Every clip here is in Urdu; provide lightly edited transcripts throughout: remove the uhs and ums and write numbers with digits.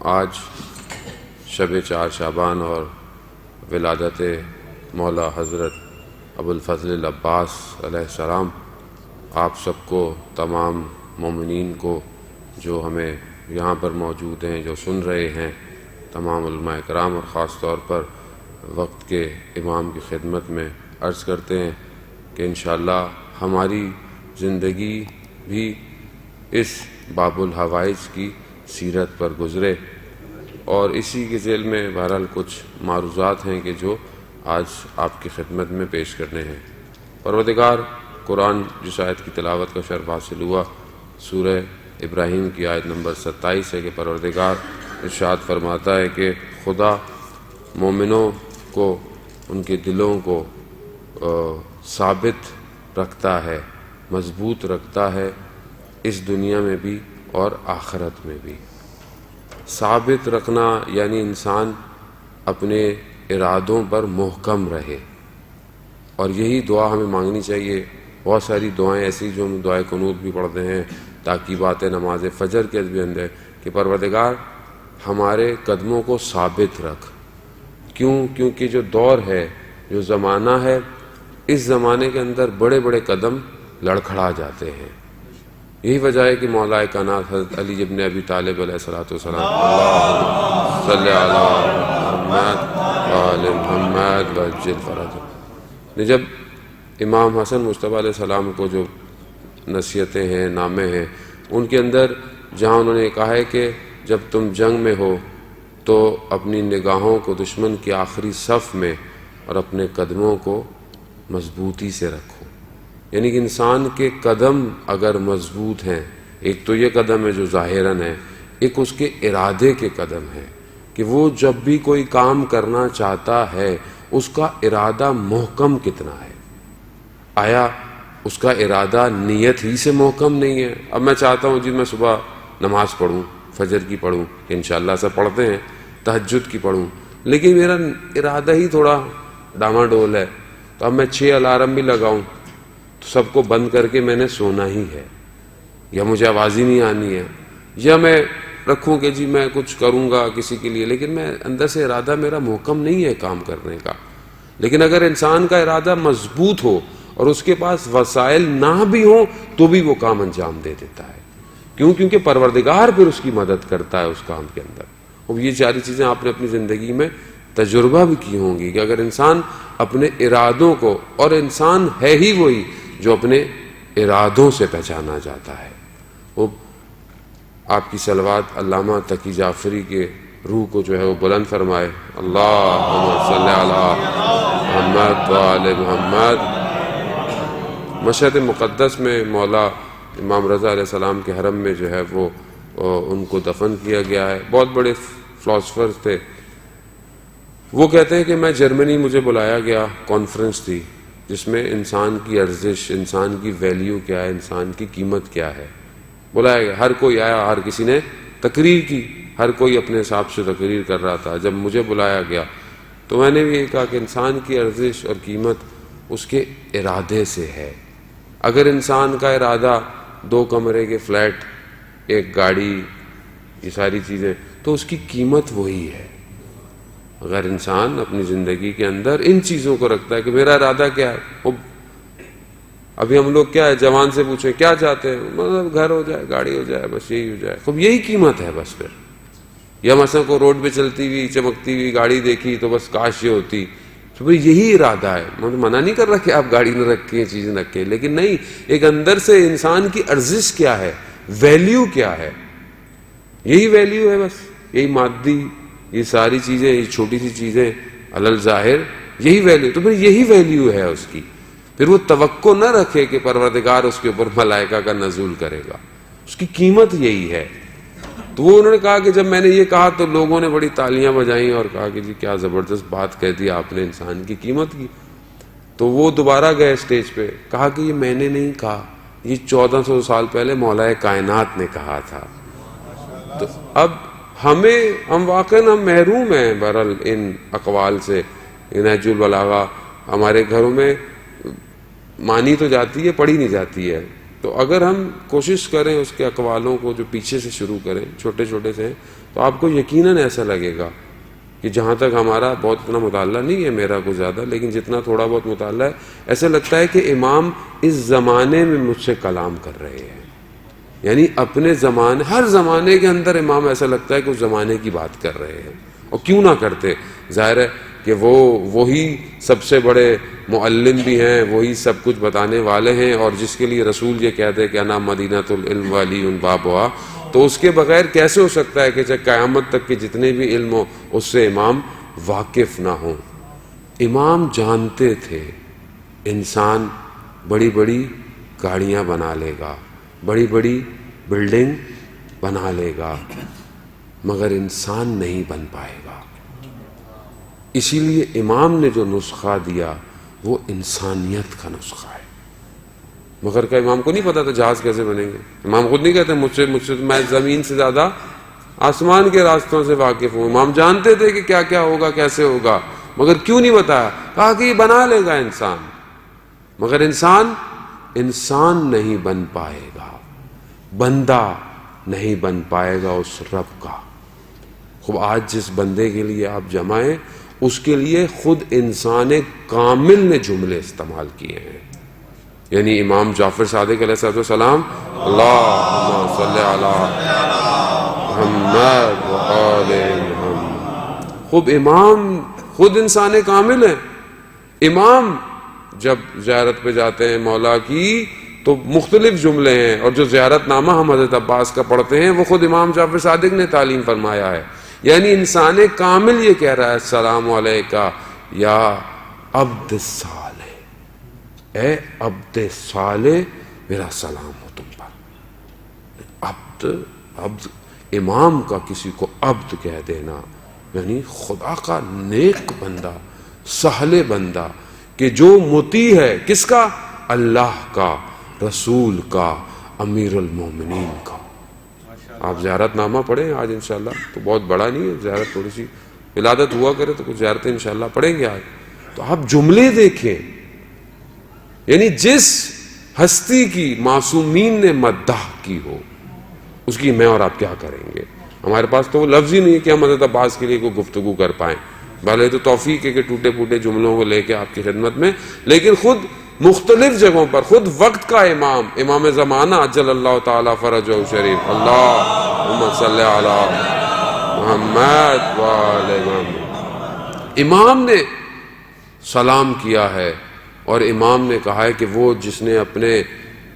آج شب 4 شعبان اور ولادت مولا حضرت ابوالفضل العباس علیہ السلام آپ سب کو، تمام مومنین کو جو ہمیں یہاں پر موجود ہیں، جو سن رہے ہیں، تمام علماء کرام اور خاص طور پر وقت کے امام کی خدمت میں عرض کرتے ہیں کہ انشاءاللہ ہماری زندگی بھی اس باب الحوائج کی سیرت پر گزرے، اور اسی کے ذیل میں بہرحال کچھ معروضات ہیں کہ جو آج آپ کی خدمت میں پیش کرنے ہیں۔ پروردگار قرآن جس آیت کی تلاوت کا شرف حاصل ہوا، سورہ ابراہیم کی آیت نمبر 27 ہے کہ پروردگار ارشاد فرماتا ہے کہ خدا مومنوں کو، ان کے دلوں کو ثابت رکھتا ہے، مضبوط رکھتا ہے، اس دنیا میں بھی اور آخرت میں بھی۔ ثابت رکھنا یعنی انسان اپنے ارادوں پر محکم رہے، اور یہی دعا ہمیں مانگنی چاہیے۔ بہت ساری دعائیں ایسی جو ہم دعائے قنوت بھی پڑھتے ہیں، تاکیبات نماز فجر کے بھی اندر کہ پروردگار ہمارے قدموں کو ثابت رکھ۔ کیونکہ جو دور ہے، جو زمانہ ہے، اس زمانے کے اندر بڑے بڑے قدم لڑکھڑا جاتے ہیں۔ یہی وجہ ہے کہ مولا کائنات حضرت علی ابن ابی طالب علیہ السلام اللہم صلی علی محمد وآل محمد وعجل فرجہ نے جب امام حسن مصطفیٰ علیہ السلام کو جو نصیحتیں ہیں، نامے ہیں، ان کے اندر جہاں انہوں نے کہا ہے کہ جب تم جنگ میں ہو تو اپنی نگاہوں کو دشمن کی آخری صف میں اور اپنے قدموں کو مضبوطی سے رکھو۔ یعنی کہ انسان کے قدم اگر مضبوط ہیں، ایک تو یہ قدم ہے جو ظاہراً ہے، ایک اس کے ارادے کے قدم ہے کہ وہ جب بھی کوئی کام کرنا چاہتا ہے اس کا ارادہ محکم کتنا ہے۔ آیا اس کا ارادہ نیت ہی سے محکم نہیں ہے؟ اب میں چاہتا ہوں میں صبح نماز پڑھوں، فجر کی پڑھوں، انشاءاللہ سب پڑھتے ہیں، تہجد کی پڑھوں، لیکن میرا ارادہ ہی تھوڑا ڈاماڈول ہے، تو اب میں 6 الارم بھی لگاؤں تو سب کو بند کر کے میں نے سونا ہی ہے، یا مجھے آواز ہی نہیں آنی ہے، یا میں رکھوں کہ میں کچھ کروں گا کسی کے لیے، لیکن میں اندر سے ارادہ میرا محکم نہیں ہے کام کرنے کا۔ لیکن اگر انسان کا ارادہ مضبوط ہو اور اس کے پاس وسائل نہ بھی ہوں تو بھی وہ کام انجام دے دیتا ہے۔ کیونکہ پروردگار پھر اس کی مدد کرتا ہے اس کام کے اندر۔ اور یہ ساری چیزیں آپ نے اپنی زندگی میں تجربہ بھی کی ہوں گی کہ اگر انسان اپنے ارادوں کو، اور انسان ہے ہی وہی جو اپنے ارادوں سے پہچانا جاتا ہے۔ وہ آپ کی صلوات علامہ تقی جعفری کے روح کو جو ہے وہ بلند فرمائے۔ اللہم صلی علی محمد وآل محمد۔ مشہد مقدس میں مولا امام رضا علیہ السلام کے حرم میں جو ہے وہ ان کو دفن کیا گیا ہے۔ بہت بڑے فلاسفرز تھے، وہ کہتے ہیں کہ میں جرمنی، مجھے بلایا گیا، کانفرنس تھی جس میں انسان کی ارزش، انسان کی ویلیو کیا ہے، انسان کی قیمت کیا ہے، بلایا گیا۔ ہر کوئی آیا، ہر کسی نے تقریر کی، ہر کوئی اپنے حساب سے تقریر کر رہا تھا۔ جب مجھے بلایا گیا تو میں نے بھی یہ کہا کہ انسان کی ارزش اور قیمت اس کے ارادے سے ہے۔ اگر انسان کا ارادہ 2 کمرے کے فلیٹ، 1 گاڑی، یہ ساری چیزیں، تو اس کی قیمت وہی ہے۔ اگر انسان اپنی زندگی کے اندر ان چیزوں کو رکھتا ہے کہ میرا ارادہ کیا ہے، ابھی ہم لوگ کیا ہے، جوان سے پوچھیں کیا چاہتے ہیں، مطلب گھر ہو جائے، گاڑی ہو جائے، بس یہی ہو جائے، خوب یہی قیمت ہے بس۔ پھر یا مثلا کو روڈ پہ چلتی ہوئی چمکتی ہوئی گاڑی دیکھی تو بس کاش یہ ہوتی، تو پھر یہی ارادہ ہے۔ منع نہیں کر رہا کہ آپ گاڑی نہ رکھیں، چیزیں رکھیں، لیکن نہیں، ایک اندر سے انسان کی ارزش کیا ہے، ویلیو کیا ہے، یہی ویلیو ہے بس۔ یہی مادی، یہ ساری چیزیں، یہ چھوٹی سی چیزیں علل ظاہر، یہی ویلیو، تو پھر یہی ویلیو ہے اس کی۔ پھر وہ توقع نہ رکھے کہ پروردگار اس کے اوپر ملائکہ کا نزول کرے گا، اس کی قیمت یہی ہے۔ تو وہ انہوں نے کہا کہ جب میں نے یہ کہا تو لوگوں نے بڑی تالیاں بجائیں اور کہا کہ جی کیا زبردست بات کہہ دی آپ نے انسان کی قیمت کی۔ تو وہ دوبارہ گئے اسٹیج پہ، کہا کہ یہ میں نے نہیں کہا، یہ 1400 سال پہلے مولا کائنات نے کہا تھا۔ تو اب ہم واقعاً محروم ہیں بہرحال ان اقوال سے۔ نہج البلاغہ ہمارے گھروں میں مانی تو جاتی ہے، پڑھی نہیں جاتی ہے، تو اگر ہم کوشش کریں اس کے اقوالوں کو جو پیچھے سے شروع کریں، چھوٹے چھوٹے سے، تو آپ کو یقیناً ایسا لگے گا کہ جہاں تک ہمارا بہت اتنا مطالعہ نہیں ہے، میرا کو زیادہ، لیکن جتنا تھوڑا بہت مطالعہ ہے، ایسا لگتا ہے کہ امام اس زمانے میں مجھ سے کلام کر رہے ہیں. یعنی اپنے زمانے، ہر زمانے کے اندر امام ایسا لگتا ہے کہ اس زمانے کی بات کر رہے ہیں. اور کیوں نہ کرتے، ظاہر ہے کہ وہی سب سے بڑے معلم بھی ہیں، وہی سب کچھ بتانے والے ہیں، اور جس کے لیے رسول یہ کہتے کہ انا مدینۃ العلم وعلی بابھا، تو اس کے بغیر کیسے ہو سکتا ہے کہ چاہے قیامت تک کے جتنے بھی علم ہو اس سے امام واقف نہ ہوں. امام جانتے تھے انسان بڑی بڑی گاڑیاں بنا لے گا، بڑی بڑی بلڈنگ بنا لے گا، مگر انسان نہیں بن پائے گا. اسی لیے امام نے جو نسخہ دیا وہ انسانیت کا نسخہ ہے. مگر کیا امام کو نہیں پتا تھا جہاز کیسے بنیں گے؟ امام خود نہیں کہتے مجھ سے میں زمین سے زیادہ آسمان کے راستوں سے واقف ہوں. امام جانتے تھے کہ کیا کیا ہوگا، کیسے ہوگا، مگر کیوں نہیں بتایا؟ کہا کہ یہ بنا لے گا انسان، مگر انسان نہیں بن پائے گا، بندہ نہیں بن پائے گا اس رب کا. خوب آج جس بندے کے لیے آپ جمائیں، اس کے لیے خود انسان کامل نے جملے استعمال کیے ہیں. یعنی امام جعفر صادق علیہ السلام، اللہم صلی علی محمد و آل محمد. خوب امام خود انسان کامل ہیں. امام جب زیارت پہ جاتے ہیں مولا کی تو مختلف جملے ہیں، اور جو زیارت نامہ ہم حضرت عباس کا پڑھتے ہیں وہ خود امام جعفر صادق نے تعلیم فرمایا ہے. یعنی انسان کامل یہ کہہ رہا ہے السلام علیکہ یا عبد صالح، اے عبد صالح میرا سلام ہو تم پر. عبد امام کا کسی کو عبد کہہ دینا یعنی خدا کا نیک بندہ، سہل بندہ، کہ جو مطیع ہے کس کا؟ اللہ کا، رسول کا، امیر المومنین کا. آپ زیارت نامہ پڑھیں آج انشاءاللہ، تو بہت بڑا نہیں ہے زیارت، تھوڑی سی ولادت ہوا کرے تو کچھ زیارتیں انشاءاللہ پڑھیں گے آج. تو آپ جملے دیکھیں، یعنی جس ہستی کی معصومین نے مدح کی ہو اس کی میں اور آپ کیا کریں گے؟ ہمارے پاس تو وہ لفظ ہی نہیں ہے کہ ہم حضرت عباس کے لیے کوئی گفتگو کر پائیں. بھلے تو توفیق ہے کہ ٹوٹے پھوٹے جملوں کو لے کے آپ کی خدمت میں، لیکن خود مختلف جگہوں پر خود وقت کا امام زمانہ عجل اللہ تعالی فرجہ شریف، اللہم صلی علی محمد وآل محمد، امام نے سلام کیا ہے. اور امام نے کہا ہے کہ وہ جس نے اپنے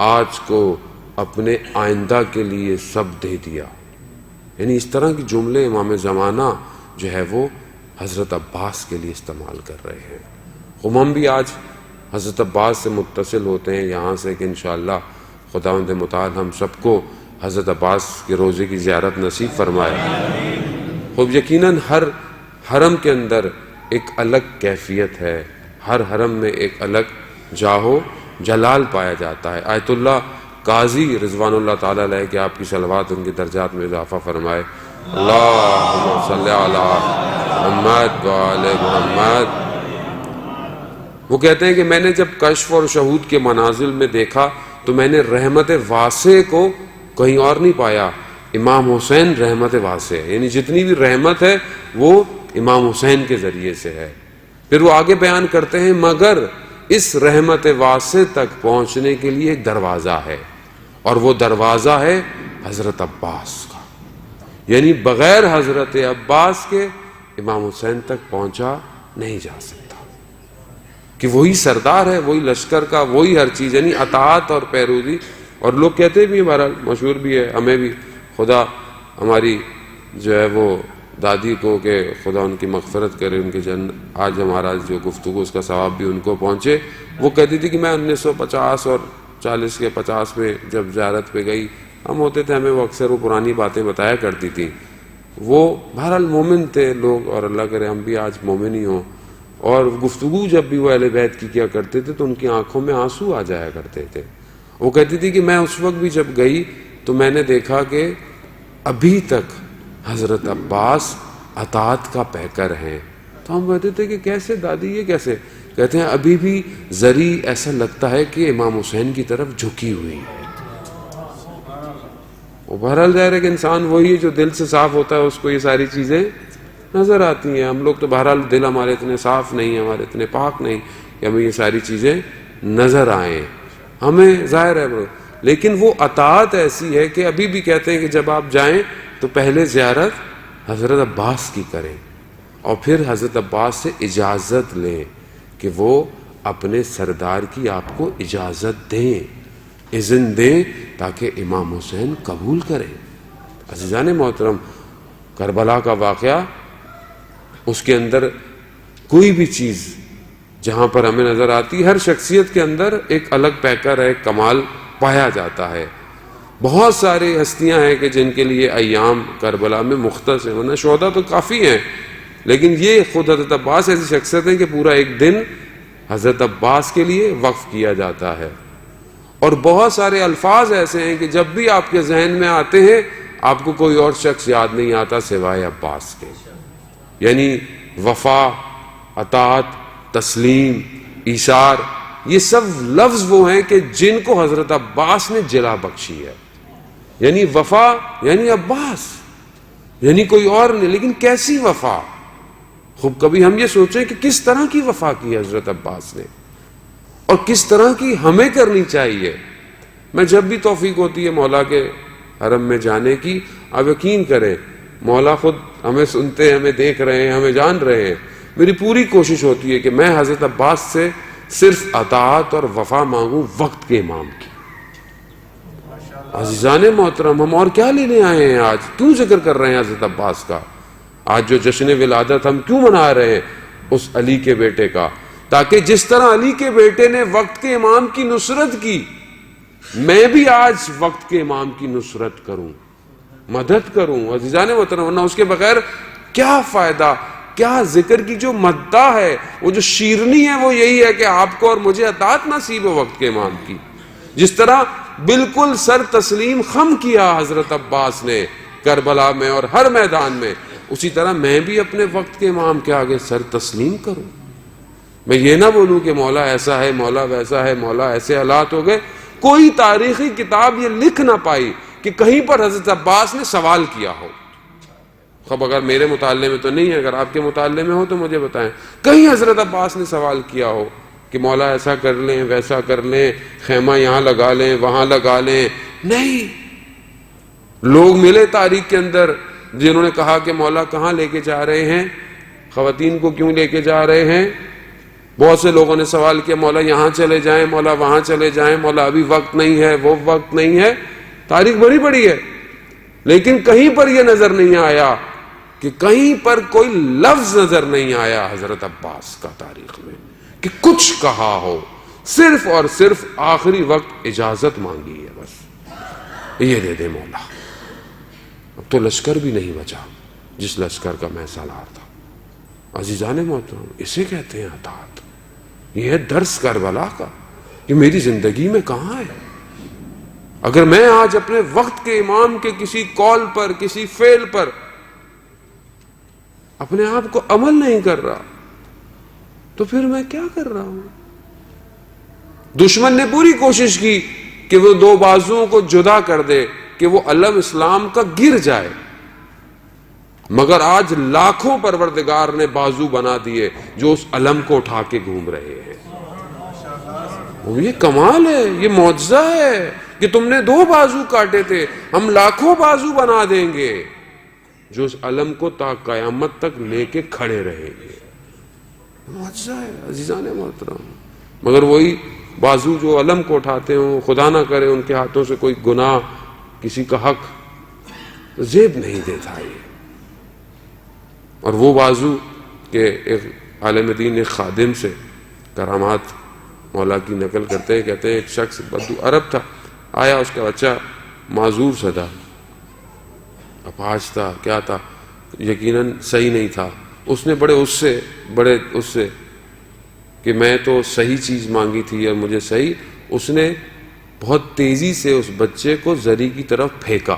آج کو اپنے آئندہ کے لیے سب دے دیا. یعنی اس طرح کی جملے امام زمانہ جو ہے وہ حضرت عباس کے لیے استعمال کر رہے ہیں. ہم بھی آج حضرت عباس سے متصل ہوتے ہیں یہاں سے کہ انشاءاللہ خداوند متعال ہم سب کو حضرت عباس کے روزے کی زیارت نصیب فرمائے. خوب یقیناً ہر حرم کے اندر ایک الگ کیفیت ہے، ہر حرم میں ایک الگ جاہو جلال پایا جاتا ہے. آیت اللہ قاضی رضوان اللہ تعالیٰ علیہ کہ آپ کی صلوات ان کے درجات میں اضافہ فرمائے. اللہم صلی علی محمد وآل محمد. وہ کہتے ہیں کہ میں نے جب کشف اور شہود کے منازل میں دیکھا تو میں نے رحمت واسع کو کہیں اور نہیں پایا. امام حسین رحمت واسع ہے، یعنی جتنی بھی رحمت ہے وہ امام حسین کے ذریعے سے ہے. پھر وہ آگے بیان کرتے ہیں مگر اس رحمت واسع تک پہنچنے کے لیے ایک دروازہ ہے، اور وہ دروازہ ہے حضرت عباس کا. یعنی بغیر حضرت عباس کے امام حسین تک پہنچا نہیں جا سکتا، کہ وہی سردار ہے، وہی لشکر کا، وہی ہر چیز، یعنی اطاعت اور پیروی. اور لوگ کہتے بھی ہیں، بہرحال مشہور بھی ہے، ہمیں بھی خدا ہماری جو ہے وہ دادی کو کہ خدا ان کی مغفرت کرے، ان کی آج ہمارا جو گفتگو اس کا ثواب بھی ان کو پہنچے. وہ کہتی تھی کہ میں 1950 اور 40 کے 50 میں جب زیارت پہ گئی، ہم ہوتے تھے، ہمیں وہ اکثر وہ پرانی باتیں بتایا کرتی تھیں. وہ بہرحال مومن تھے لوگ، اور اللہ کرے ہم بھی آج مومن ہی ہوں. اور گفتگو جب بھی وہ اہل بیت کی کیا کرتے تھے تو ان کی آنکھوں میں آنسو آ جایا کرتے تھے. وہ کہتی تھی کہ میں اس وقت بھی جب گئی تو میں نے دیکھا کہ ابھی تک حضرت عباس اطاعت کا پیکر ہیں. تو ہم کہتے تھے کہ کیسے دادی، یہ کیسے؟ کہتے ہیں ابھی بھی زری ایسا لگتا ہے کہ امام حسین کی طرف جھکی ہوئی ہے. وہ بہرحال ظاہر ہے کہ انسان وہی ہے جو دل سے صاف ہوتا ہے، اس کو یہ ساری چیزیں نظر آتی ہیں. ہم لوگ تو بہرحال دل ہمارے اتنے صاف نہیں ہیں، ہمارے اتنے پاک نہیں کہ ہمیں یہ ساری چیزیں نظر آئیں. ہمیں ظاہر ہے لیکن وہ اطاعت ایسی ہے کہ ابھی بھی کہتے ہیں کہ جب آپ جائیں تو پہلے زیارت حضرت عباس کی کریں اور پھر حضرت عباس سے اجازت لیں کہ وہ اپنے سردار کی آپ کو اجازت دیں، اذن دیں تاکہ امام حسین قبول کریں. عزیزان محترم، کربلا کا واقعہ، اس کے اندر کوئی بھی چیز جہاں پر ہمیں نظر آتی، ہر شخصیت کے اندر ایک الگ پیکر ہے، ایک کمال پایا جاتا ہے. بہت ساری ہستیاں ہیں کہ جن کے لیے ایام کربلا میں مختص ہیں، ورنہ شہداء تو کافی ہیں، لیکن یہ خود حضرت عباس ایسی شخصیت ہیں کہ پورا ایک دن حضرت عباس کے لیے وقف کیا جاتا ہے. اور بہت سارے الفاظ ایسے ہیں کہ جب بھی آپ کے ذہن میں آتے ہیں آپ کو کوئی اور شخص یاد نہیں آتا سوائے عباس کے. یعنی وفا، اطاعت، تسلیم، ایثار، یہ سب لفظ وہ ہیں کہ جن کو حضرت عباس نے جلا بخشی ہے. یعنی وفا یعنی عباس، یعنی کوئی اور نہیں. لیکن کیسی وفا؟ خوب کبھی ہم یہ سوچیں کہ کس طرح کی وفا کی حضرت عباس نے اور کس طرح کی ہمیں کرنی چاہیے. میں جب بھی توفیق ہوتی ہے مولا کے حرم میں جانے کی، آپ یقین کریں مولا خود ہمیں سنتے ہیں، ہمیں دیکھ رہے ہیں، ہمیں جان رہے ہیں. میری پوری کوشش ہوتی ہے کہ میں حضرت عباس سے صرف اطاعت اور وفا مانگوں وقت کے امام کی. عزیزان محترم، ہم اور کیا لینے آئے ہیں؟ آج کیوں ذکر کر رہے ہیں حضرت عباس کا؟ آج جو جشن ولادت ہم کیوں منا رہے ہیں اس علی کے بیٹے کا؟ تاکہ جس طرح علی کے بیٹے نے وقت کے امام کی نصرت کی، میں بھی آج وقت کے امام کی نصرت کروں، مدد کروں. عزیزان محترم، ورنہ اس کے بغیر کیا فائدہ؟ کیا ذکر کی جو مدح ہے، وہ جو شیرنی ہے، وہ یہی ہے کہ آپ کو اور مجھے اطاعت نصیب ہو وقت کے امام کی. جس طرح بالکل سر تسلیم خم کیا حضرت عباس نے کربلا میں اور ہر میدان میں، اسی طرح میں بھی اپنے وقت کے امام کے آگے سر تسلیم کروں. میں یہ نہ بولوں کہ مولا ایسا ہے، مولا ویسا ہے، مولا ایسے حالات ہو گئے. کوئی تاریخی کتاب یہ لکھ نہ پائی کہ کہیں پر حضرت عباس نے سوال کیا ہو. خب اگر میرے مطالعے میں تو نہیں ہے، اگر آپ کے مطالعے میں ہو تو مجھے بتائیں کہیں حضرت عباس نے سوال کیا ہو کہ مولا ایسا کر لیں، ویسا کر لیں، خیمہ یہاں لگا لیں، وہاں لگا لیں. نہیں. لوگ ملے تاریخ کے اندر جنہوں نے کہا کہ مولا کہاں لے کے جا رہے ہیں، خواتین کو کیوں لے کے جا رہے ہیں. بہت سے لوگوں نے سوال کیا مولا یہاں چلے جائیں، مولا وہاں چلے جائیں، مولا ابھی وقت نہیں ہے، وہ وقت نہیں ہے. تاریخ بڑی بڑی ہے، لیکن کہیں پر یہ نظر نہیں آیا کہ کہیں پر کوئی لفظ نظر نہیں آیا حضرت عباس کا تاریخ میں کہ کچھ کہا ہو. صرف اور صرف آخری وقت اجازت مانگی ہے، بس یہ دے دے مولا. اب تو لشکر بھی نہیں بچا جس لشکر کا میں سالار تھا. عزیزان محترم، اسے کہتے ہیں اطاعت. یہ ہے درس کربلا کا کہ میری زندگی میں کہاں ہے. اگر میں آج اپنے وقت کے امام کے کسی قول پر، کسی فعل پر اپنے آپ کو عمل نہیں کر رہا تو پھر میں کیا کر رہا ہوں؟ دشمن نے پوری کوشش کی کہ وہ دو بازوؤں کو جدا کر دے، کہ وہ علم اسلام کا گر جائے، مگر آج لاکھوں پروردگار نے بازو بنا دیے جو اس علم کو اٹھا کے گھوم رہے ہیں. یہ کمال ہے، یہ معجزہ ہے کہ تم نے دو بازو کاٹے تھے، ہم لاکھوں بازو بنا دیں گے جو اس علم کو تا قیامت تک لے کے کھڑے رہیں گے. معجزہ ہے عزیزان محترم. مگر وہی بازو جو علم کو اٹھاتے ہوں، خدا نہ کرے ان کے ہاتھوں سے کوئی گناہ، کسی کا حق زیب نہیں دیتا. یہ اور وہ بازو کہ ایک عالم دین ایک خادم سے کرامات مولا کی نقل کرتے ہیں، کہتے ہیں ایک شخص بدو عرب تھا، آیا، اس کا بچہ معذور سا تھا، اپاہج تھا، کیا تھا، یقیناً صحیح نہیں تھا. اس نے بڑے اس سے کہ میں تو صحیح چیز مانگی تھی اور مجھے صحیح، اس نے بہت تیزی سے اس بچے کو زری کی طرف پھینکا.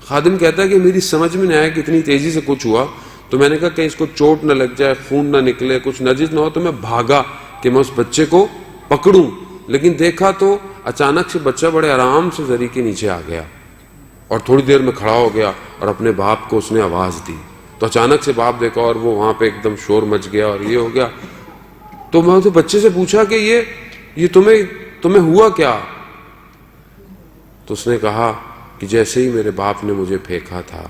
خادم کہتا ہے کہ میری سمجھ میں نہیں آیا کہ اتنی تیزی سے کچھ ہوا، تو میں نے کہا کہ اس کو چوٹ نہ لگ جائے، خون نہ نکلے، کچھ نجس نہ ہو، تو میں بھاگا کہ میں اس بچے کو پکڑوں. لیکن دیکھا تو اچانک سے بچہ بڑے آرام سے زری کے نیچے آ گیا. اور تھوڑی دیر میں کھڑا ہو گیا اور اپنے باپ کو اس نے آواز دی، تو اچانک سے باپ دیکھا اور وہ وہاں پہ ایک دم شور مچ گیا اور یہ ہو گیا۔ تو میں تو بچے سے پوچھا کہ یہ تمہیں ہوا کیا؟ تو اس نے کہا کہ جیسے ہی میرے باپ نے مجھے پھینکا تھا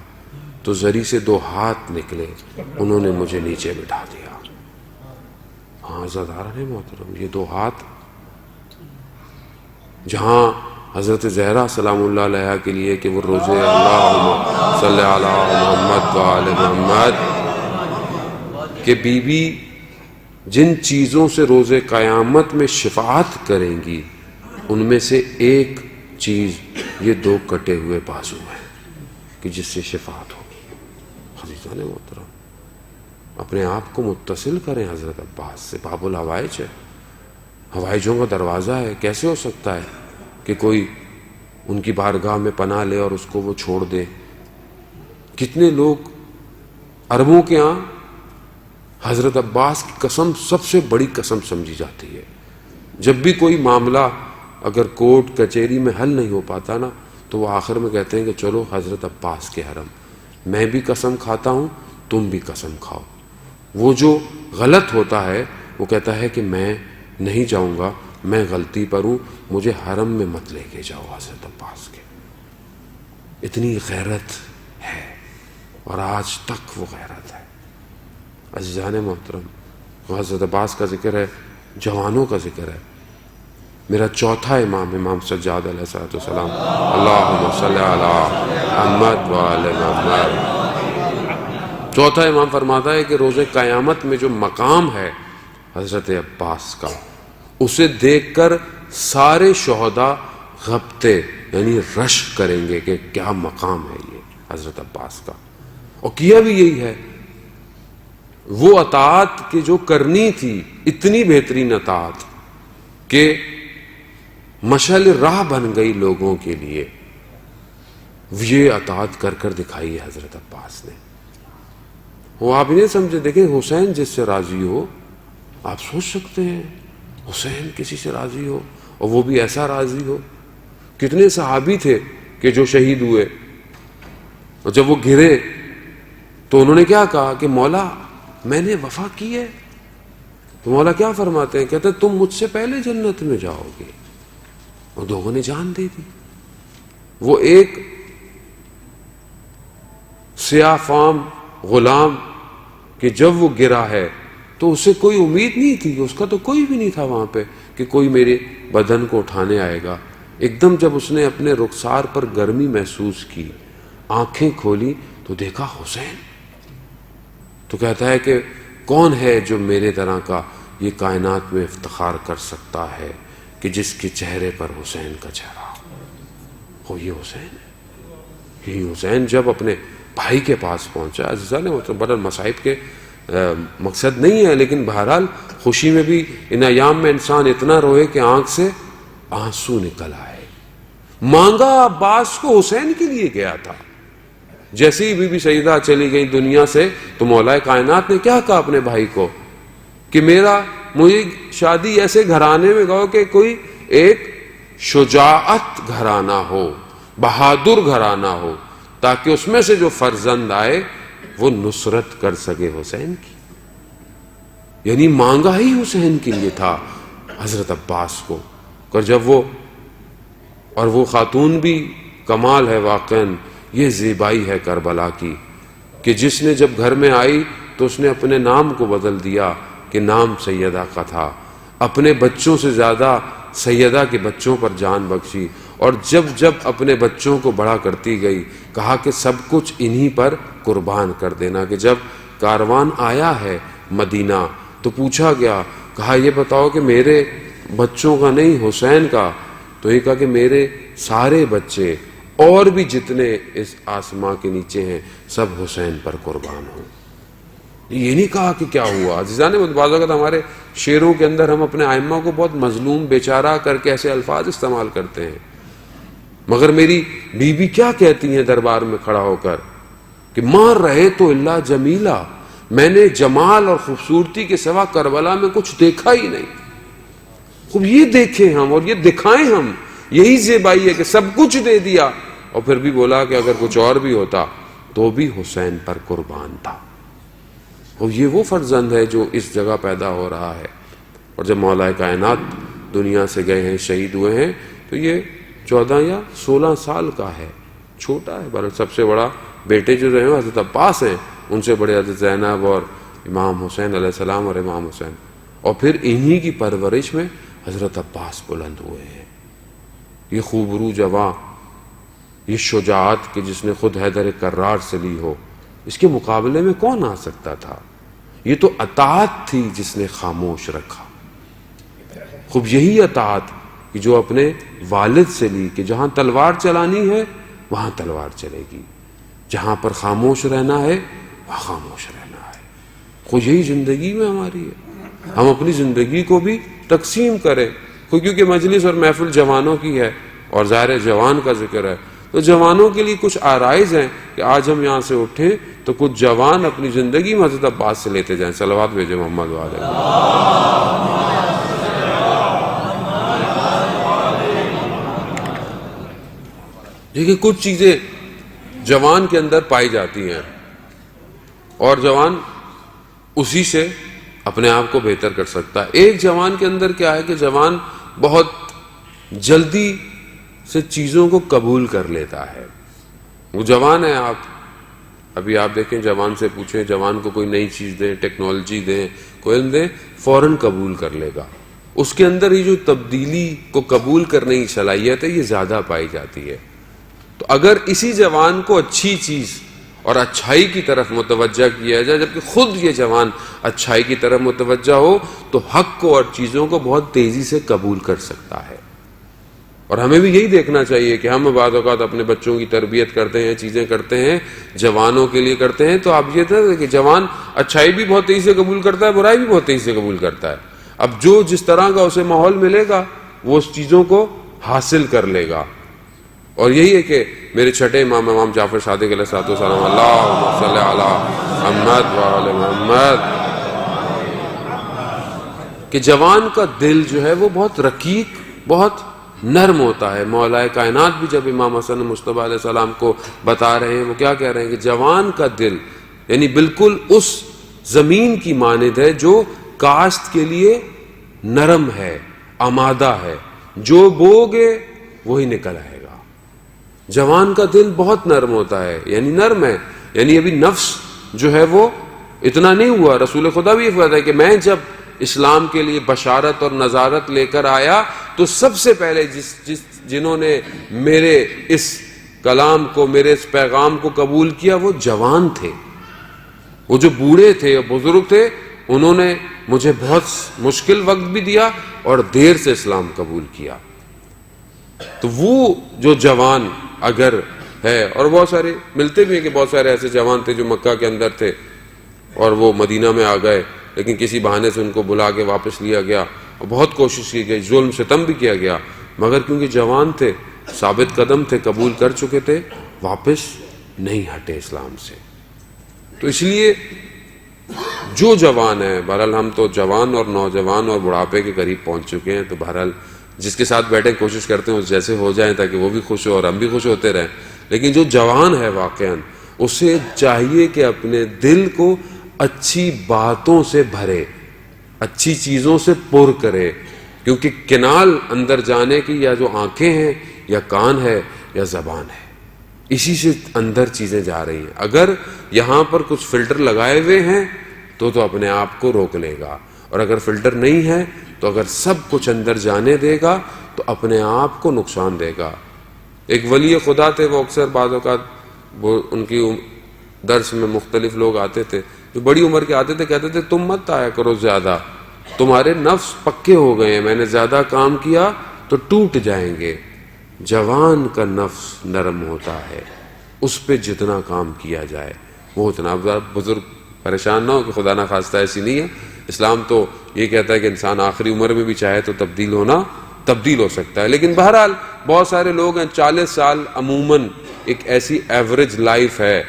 تو زری سے 2 ہاتھ نکلے، انہوں نے مجھے نیچے بٹھا دیا۔ ہاں عزیزان محترم، یہ 2 ہاتھ جہاں حضرت زہرا سلام اللہ علیہا کے لیے کہ وہ روزے اللہم صلی علی محمد و آل محمد کہ بی بی جن چیزوں سے روز قیامت میں شفاعت کریں گی ان میں سے ایک چیز یہ 2 کٹے ہوئے بازو ہیں کہ جس سے شفاعت ہوگی۔ عزیزان محترم، اپنے آپ کو متصل کریں حضرت عباس سے، باب الحوائج ہے، حوائجوں کا دروازہ ہے۔ کیسے ہو سکتا ہے کہ کوئی ان کی بارگاہ میں پناہ لے اور اس کو وہ چھوڑ دے؟ کتنے لوگ، عربوں کے ہاں حضرت عباس کی قسم سب سے بڑی قسم سمجھی جاتی ہے۔ جب بھی کوئی معاملہ اگر کورٹ کچہری میں حل نہیں ہو پاتا نا تو وہ آخر میں کہتے ہیں کہ چلو حضرت عباس کے حرم، میں بھی قسم کھاتا ہوں تم بھی قسم کھاؤ۔ وہ جو غلط ہوتا ہے وہ کہتا ہے کہ میں نہیں جاؤں گا، میں غلطی پر ہوں، مجھے حرم میں مت لے کے جاؤ حضرت عباس کے۔ اتنی غیرت ہے اور آج تک وہ غیرت ہے۔ عزیزان محترم، حضرت عباس کا ذکر ہے، جوانوں کا ذکر ہے۔ میرا چوتھا امام سجاد علیہ السلام، اللہم صلی علی محمد و آل محمد، چوتھا امام فرماتا ہے کہ روز قیامت میں جو مقام ہے حضرت عباس کا، اسے دیکھ کر سارے شہداء غبطے یعنی رشک کریں گے کہ کیا مقام ہے یہ حضرت عباس کا۔ اور کیا بھی یہی ہے، وہ اطاعت کہ جو کرنی تھی، اتنی بہترین اطاعت کہ مشعل راہ بن گئی لوگوں کے لیے، یہ اطاعت کر کر دکھائی ہے حضرت عباس نے۔ وہ آپ نہیں سمجھے، دیکھیں حسین جس سے راضی ہو، آپ سوچ سکتے ہیں حسین کسی سے راضی ہو اور وہ بھی ایسا راضی ہو۔ کتنے صحابی تھے کہ جو شہید ہوئے اور جب وہ گرے تو انہوں نے کیا کہا کہ مولا میں نے وفا کی ہے۔ تو مولا کیا فرماتے ہیں؟ کہتے ہیں تم مجھ سے پہلے جنت میں جاؤ گے، اور 2 نے جان دے دی۔ وہ ایک سیاہ فام غلام کہ جب وہ گرا ہے تو اسے کوئی امید نہیں تھی، اس کا تو کوئی بھی نہیں تھا وہاں پہ کہ کوئی میرے بدن کو اٹھانے آئے گا۔ ایک دم جب اس نے اپنے رخسار پر گرمی محسوس کی، آنکھیں کھولی تو دیکھا حسین۔ تو کہتا ہے کہ کون ہے جو میرے طرح کا یہ کائنات میں افتخار کر سکتا ہے کہ جس کے چہرے پر حسین کا چہرہ ہو؟ یہ حسین ہے۔ یہی حسین جب اپنے بھائی کے پاس پہنچا، عزیزان محترم، بڑا مصائب کے مقصد نہیں ہے، لیکن بہرحال خوشی میں بھی ان ایام میں انسان اتنا روئے کہ آنکھ سے آنسو نکل آئے۔ مانگا عباس کو حسین کے لیے گیا تھا۔ جیسے ہی بی بی سیدہ چلی گئی دنیا سے تو مولا کائنات نے کیا کہا اپنے بھائی کو کہ مجھے شادی ایسے گھرانے میں گاؤ کہ کوئی ایک شجاعت گھرانہ ہو، بہادر گھرانہ ہو، تاکہ اس میں سے جو فرزند آئے وہ نصرت کر سکے حسین کی۔ یعنی مانگا ہی حسین کے لیے تھا حضرت عباس کو۔ اور جب وہ خاتون بھی کمال ہے واقعاً، یہ زیبائی ہے کربلا کی کہ جس نے جب گھر میں آئی تو اس نے اپنے نام کو بدل دیا کہ نام سیدہ کا تھا، اپنے بچوں سے زیادہ سیدہ کے بچوں پر جان بخشی، اور جب اپنے بچوں کو بڑا کرتی گئی کہا کہ سب کچھ انہی پر قربان کر دینا۔ کہ جب کاروان آیا ہے مدینہ تو پوچھا گیا، کہا یہ بتاؤ کہ میرے بچوں کا نہیں حسین کا؟ تو یہ کہا کہ میرے سارے بچے اور بھی جتنے اس آسماں کے نیچے ہیں سب حسین پر قربان ہوں۔ یہ نہیں کہا کہ کیا ہوا۔ عزیزان بعض اوقات ہمارے شعروں کے اندر ہم اپنے ائمہ کو بہت مظلوم بیچارہ کر کے ایسے الفاظ استعمال کرتے ہیں، مگر میری بیوی کیا کہتی ہیں دربار میں کھڑا ہو کر کہ ماں رہے تو اللہ جمیلہ، میں نے جمال اور خوبصورتی کے سوا کربلا میں کچھ دیکھا ہی نہیں۔ خوب یہ دیکھیں ہم اور یہ دکھائیں ہم، یہی زیبائی ہے کہ سب کچھ دے دیا اور پھر بھی بولا کہ اگر کچھ اور بھی ہوتا تو بھی حسین پر قربان تھا. اور یہ وہ فرزند ہے جو اس جگہ پیدا ہو رہا ہے. اور جب مولا کائنات دنیا سے گئے ہیں، شہید ہوئے ہیں، تو یہ 14 یا 16 سال کا ہے، چھوٹا ہے. بلکہ سب سے بڑا بیٹے جو رہے ہیں حضرت عباس ہیں، ان سے بڑے حضرت زینب اور امام حسین علیہ السلام اور امام حسین. اور پھر انہی کی پرورش میں حضرت عباس بلند ہوئے ہیں. یہ خوبرو جواں، یہ شجاعت کہ جس نے خود حیدر کرار سے لی ہو، اس کے مقابلے میں کون آ سکتا تھا؟ یہ تو اطاعت تھی جس نے خاموش رکھا. خوب یہی اطاعت کہ جو اپنے والد سے لی کہ جہاں تلوار چلانی ہے وہاں تلوار چلے گی، جہاں پر خاموش رہنا ہے وہاں خاموش رہنا ہے. خوب یہی زندگی میں ہماری ہے. ہم اپنی زندگی کو بھی تقسیم کریں. کیونکہ مجلس اور محفل جوانوں کی ہے اور ظاہر جوان کا ذکر ہے، تو جوانوں کے لیے کچھ آرائز ہیں کہ آج ہم یہاں سے اٹھیں تو کچھ جوان اپنی زندگی میں حضرت عباس سے لیتے جائیں. صلوات بھیجے محمد والے. دیکھیے کچھ چیزیں جوان کے اندر پائی جاتی ہیں اور جوان اسی سے اپنے آپ کو بہتر کر سکتا ہے. ایک جوان کے اندر کیا ہے کہ جوان بہت جلدی سے چیزوں کو قبول کر لیتا ہے. وہ جوان ہے، ابھی آپ دیکھیں جوان سے پوچھیں، جوان کو کوئی نئی چیز دیں، ٹیکنالوجی دیں، کوئی علم دیں، فوراً قبول کر لے گا. اس کے اندر یہ جو تبدیلی کو قبول کرنے کی صلاحیت ہے یہ زیادہ پائی جاتی ہے. تو اگر اسی جوان کو اچھی چیز اور اچھائی کی طرف متوجہ کیا جائے، جبکہ خود یہ جوان اچھائی کی طرف متوجہ ہو، تو حق کو اور چیزوں کو بہت تیزی سے قبول کر سکتا ہے. اور ہمیں بھی یہی دیکھنا چاہیے کہ ہم بعض اوقات اپنے بچوں کی تربیت کرتے ہیں، چیزیں کرتے ہیں، جوانوں کے لیے کرتے ہیں، تو آپ یہ تھا کہ جوان اچھائی بھی بہت تیزی سے قبول کرتا ہے، برائی بھی بہت تیزی سے قبول کرتا ہے. اب جو جس طرح کا اسے ماحول ملے گا وہ اس چیزوں کو حاصل کر لے گا. اور یہی ہے کہ میرے چھٹے امام جعفر صادق علیہ السلام، اللہم صلی علی محمد وعلی محمد، کہ جوان کا دل جو ہے وہ بہت رقیق، بہت نرم ہوتا ہے. مولا کائنات بھی جب امام حسن مصطفیٰ علیہ السلام کو بتا رہے ہیں، وہ کیا کہہ رہے ہیں کہ جوان کا دل یعنی بالکل اس زمین کی مانند ہے جو کاشت کے لیے نرم ہے، آمادہ ہے، جو بوگے وہی نکل آئے گا. جوان کا دل بہت نرم ہوتا ہے، یعنی نرم ہے، یعنی ابھی نفس جو ہے وہ اتنا نہیں ہوا. رسول خدا بھی یہ فرماتا ہے کہ میں جب اسلام کے لیے بشارت اور نظارت لے کر آیا تو سب سے پہلے جنہوں نے میرے اس کلام کو، میرے اس پیغام کو قبول کیا وہ جوان تھے. وہ جو بوڑھے تھے اور بزرگ تھے انہوں نے مجھے بہت مشکل وقت بھی دیا اور دیر سے اسلام قبول کیا. تو وہ جو جوان اگر ہے، اور بہت سارے ملتے بھی ہیں کہ بہت سارے ایسے جوان تھے جو مکہ کے اندر تھے اور وہ مدینہ میں آ گئے، لیکن کسی بہانے سے ان کو بلا کے واپس لیا گیا اور بہت کوشش کی گئی، ظلم ستم بھی کیا گیا، مگر کیونکہ جوان تھے، ثابت قدم تھے، قبول کر چکے تھے، واپس نہیں ہٹے اسلام سے. تو اس لیے جو جوان ہے، بہرحال ہم تو جوان اور نوجوان اور بڑھاپے کے قریب پہنچ چکے ہیں، تو بہرحال جس کے ساتھ بیٹھے کوشش کرتے ہیں اس جیسے ہو جائیں تاکہ وہ بھی خوش ہو اور ہم بھی خوش ہوتے رہیں. لیکن جو جوان ہے واقعاً اسے چاہیے کہ اپنے دل کو اچھی باتوں سے بھرے، اچھی چیزوں سے پر کرے، کیونکہ کنال اندر جانے کی یا جو آنکھیں ہیں یا کان ہے یا زبان ہے، اسی سے اندر چیزیں جا رہی ہیں. اگر یہاں پر کچھ فلٹر لگائے ہوئے ہیں تو اپنے آپ کو روک لے گا، اور اگر فلٹر نہیں ہے تو اگر سب کچھ اندر جانے دے گا تو اپنے آپ کو نقصان دے گا. ایک ولی خدا تھے، وہ اکثر بعض اوقات وہ ان کی درس میں مختلف لوگ آتے تھے جو بڑی عمر کے آتے تھے، کہتے تھے تم مت آیا کرو زیادہ، تمہارے نفس پکے ہو گئے ہیں، میں نے زیادہ کام کیا تو ٹوٹ جائیں گے. جوان کا نفس نرم ہوتا ہے، اس پہ جتنا کام کیا جائے وہ اتنا. بزرگ پریشان نہ ہو کہ خدا نہ خواستہ ایسی نہیں ہے. اسلام تو یہ کہتا ہے کہ انسان آخری عمر میں بھی چاہے تو تبدیل ہو سکتا ہے. لیکن بہرحال بہت سارے لوگ ہیں 40 سال عموماً ایک ایسی ایوریج لائف ہے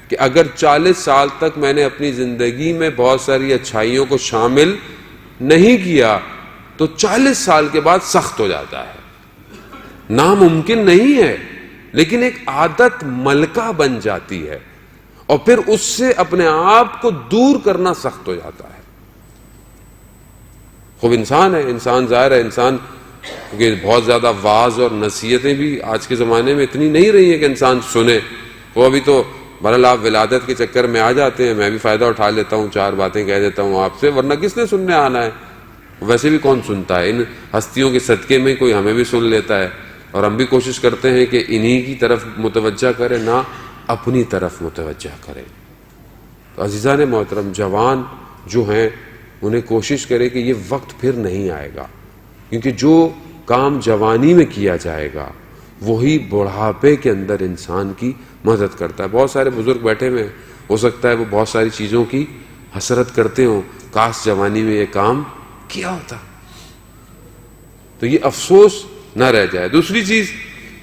کہ اگر 40 سال تک میں نے اپنی زندگی میں بہت ساری اچھائیوں کو شامل نہیں کیا تو 40 سال کے بعد سخت ہو جاتا ہے. ناممکن نہیں ہے لیکن ایک عادت ملکہ بن جاتی ہے اور پھر اس سے اپنے آپ کو دور کرنا سخت ہو جاتا ہے. خوب انسان ہے، انسان ظاہر ہے، انسان کیونکہ بہت زیادہ واعظ اور نصیحتیں بھی آج کے زمانے میں اتنی نہیں رہی ہیں کہ انسان سنے. وہ ابھی تو بہرحال آپ ولادت کے چکر میں آ جاتے ہیں، میں بھی فائدہ اٹھا لیتا ہوں، 4 باتیں کہہ دیتا ہوں آپ سے، ورنہ کس نے سننے آنا ہے؟ ویسے بھی کون سنتا ہے؟ ان ہستیوں کے صدقے میں کوئی ہمیں بھی سن لیتا ہے، اور ہم بھی کوشش کرتے ہیں کہ انہی کی طرف متوجہ کریں، نہ اپنی طرف متوجہ کریں. تو عزیزان محترم، جوان جو ہیں انہیں کوشش کرے کہ یہ وقت پھر نہیں آئے گا، کیونکہ جو کام جوانی میں کیا جائے گا وہی بڑھاپے کے اندر انسان کی مدد کرتا ہے. بہت سارے بزرگ بیٹھے ہوئے ہیں، ہو سکتا ہے وہ بہت ساری چیزوں کی حسرت کرتے ہوں، کاش جوانی میں یہ کام کیا ہوتا، تو یہ افسوس نہ رہ جائے. دوسری چیز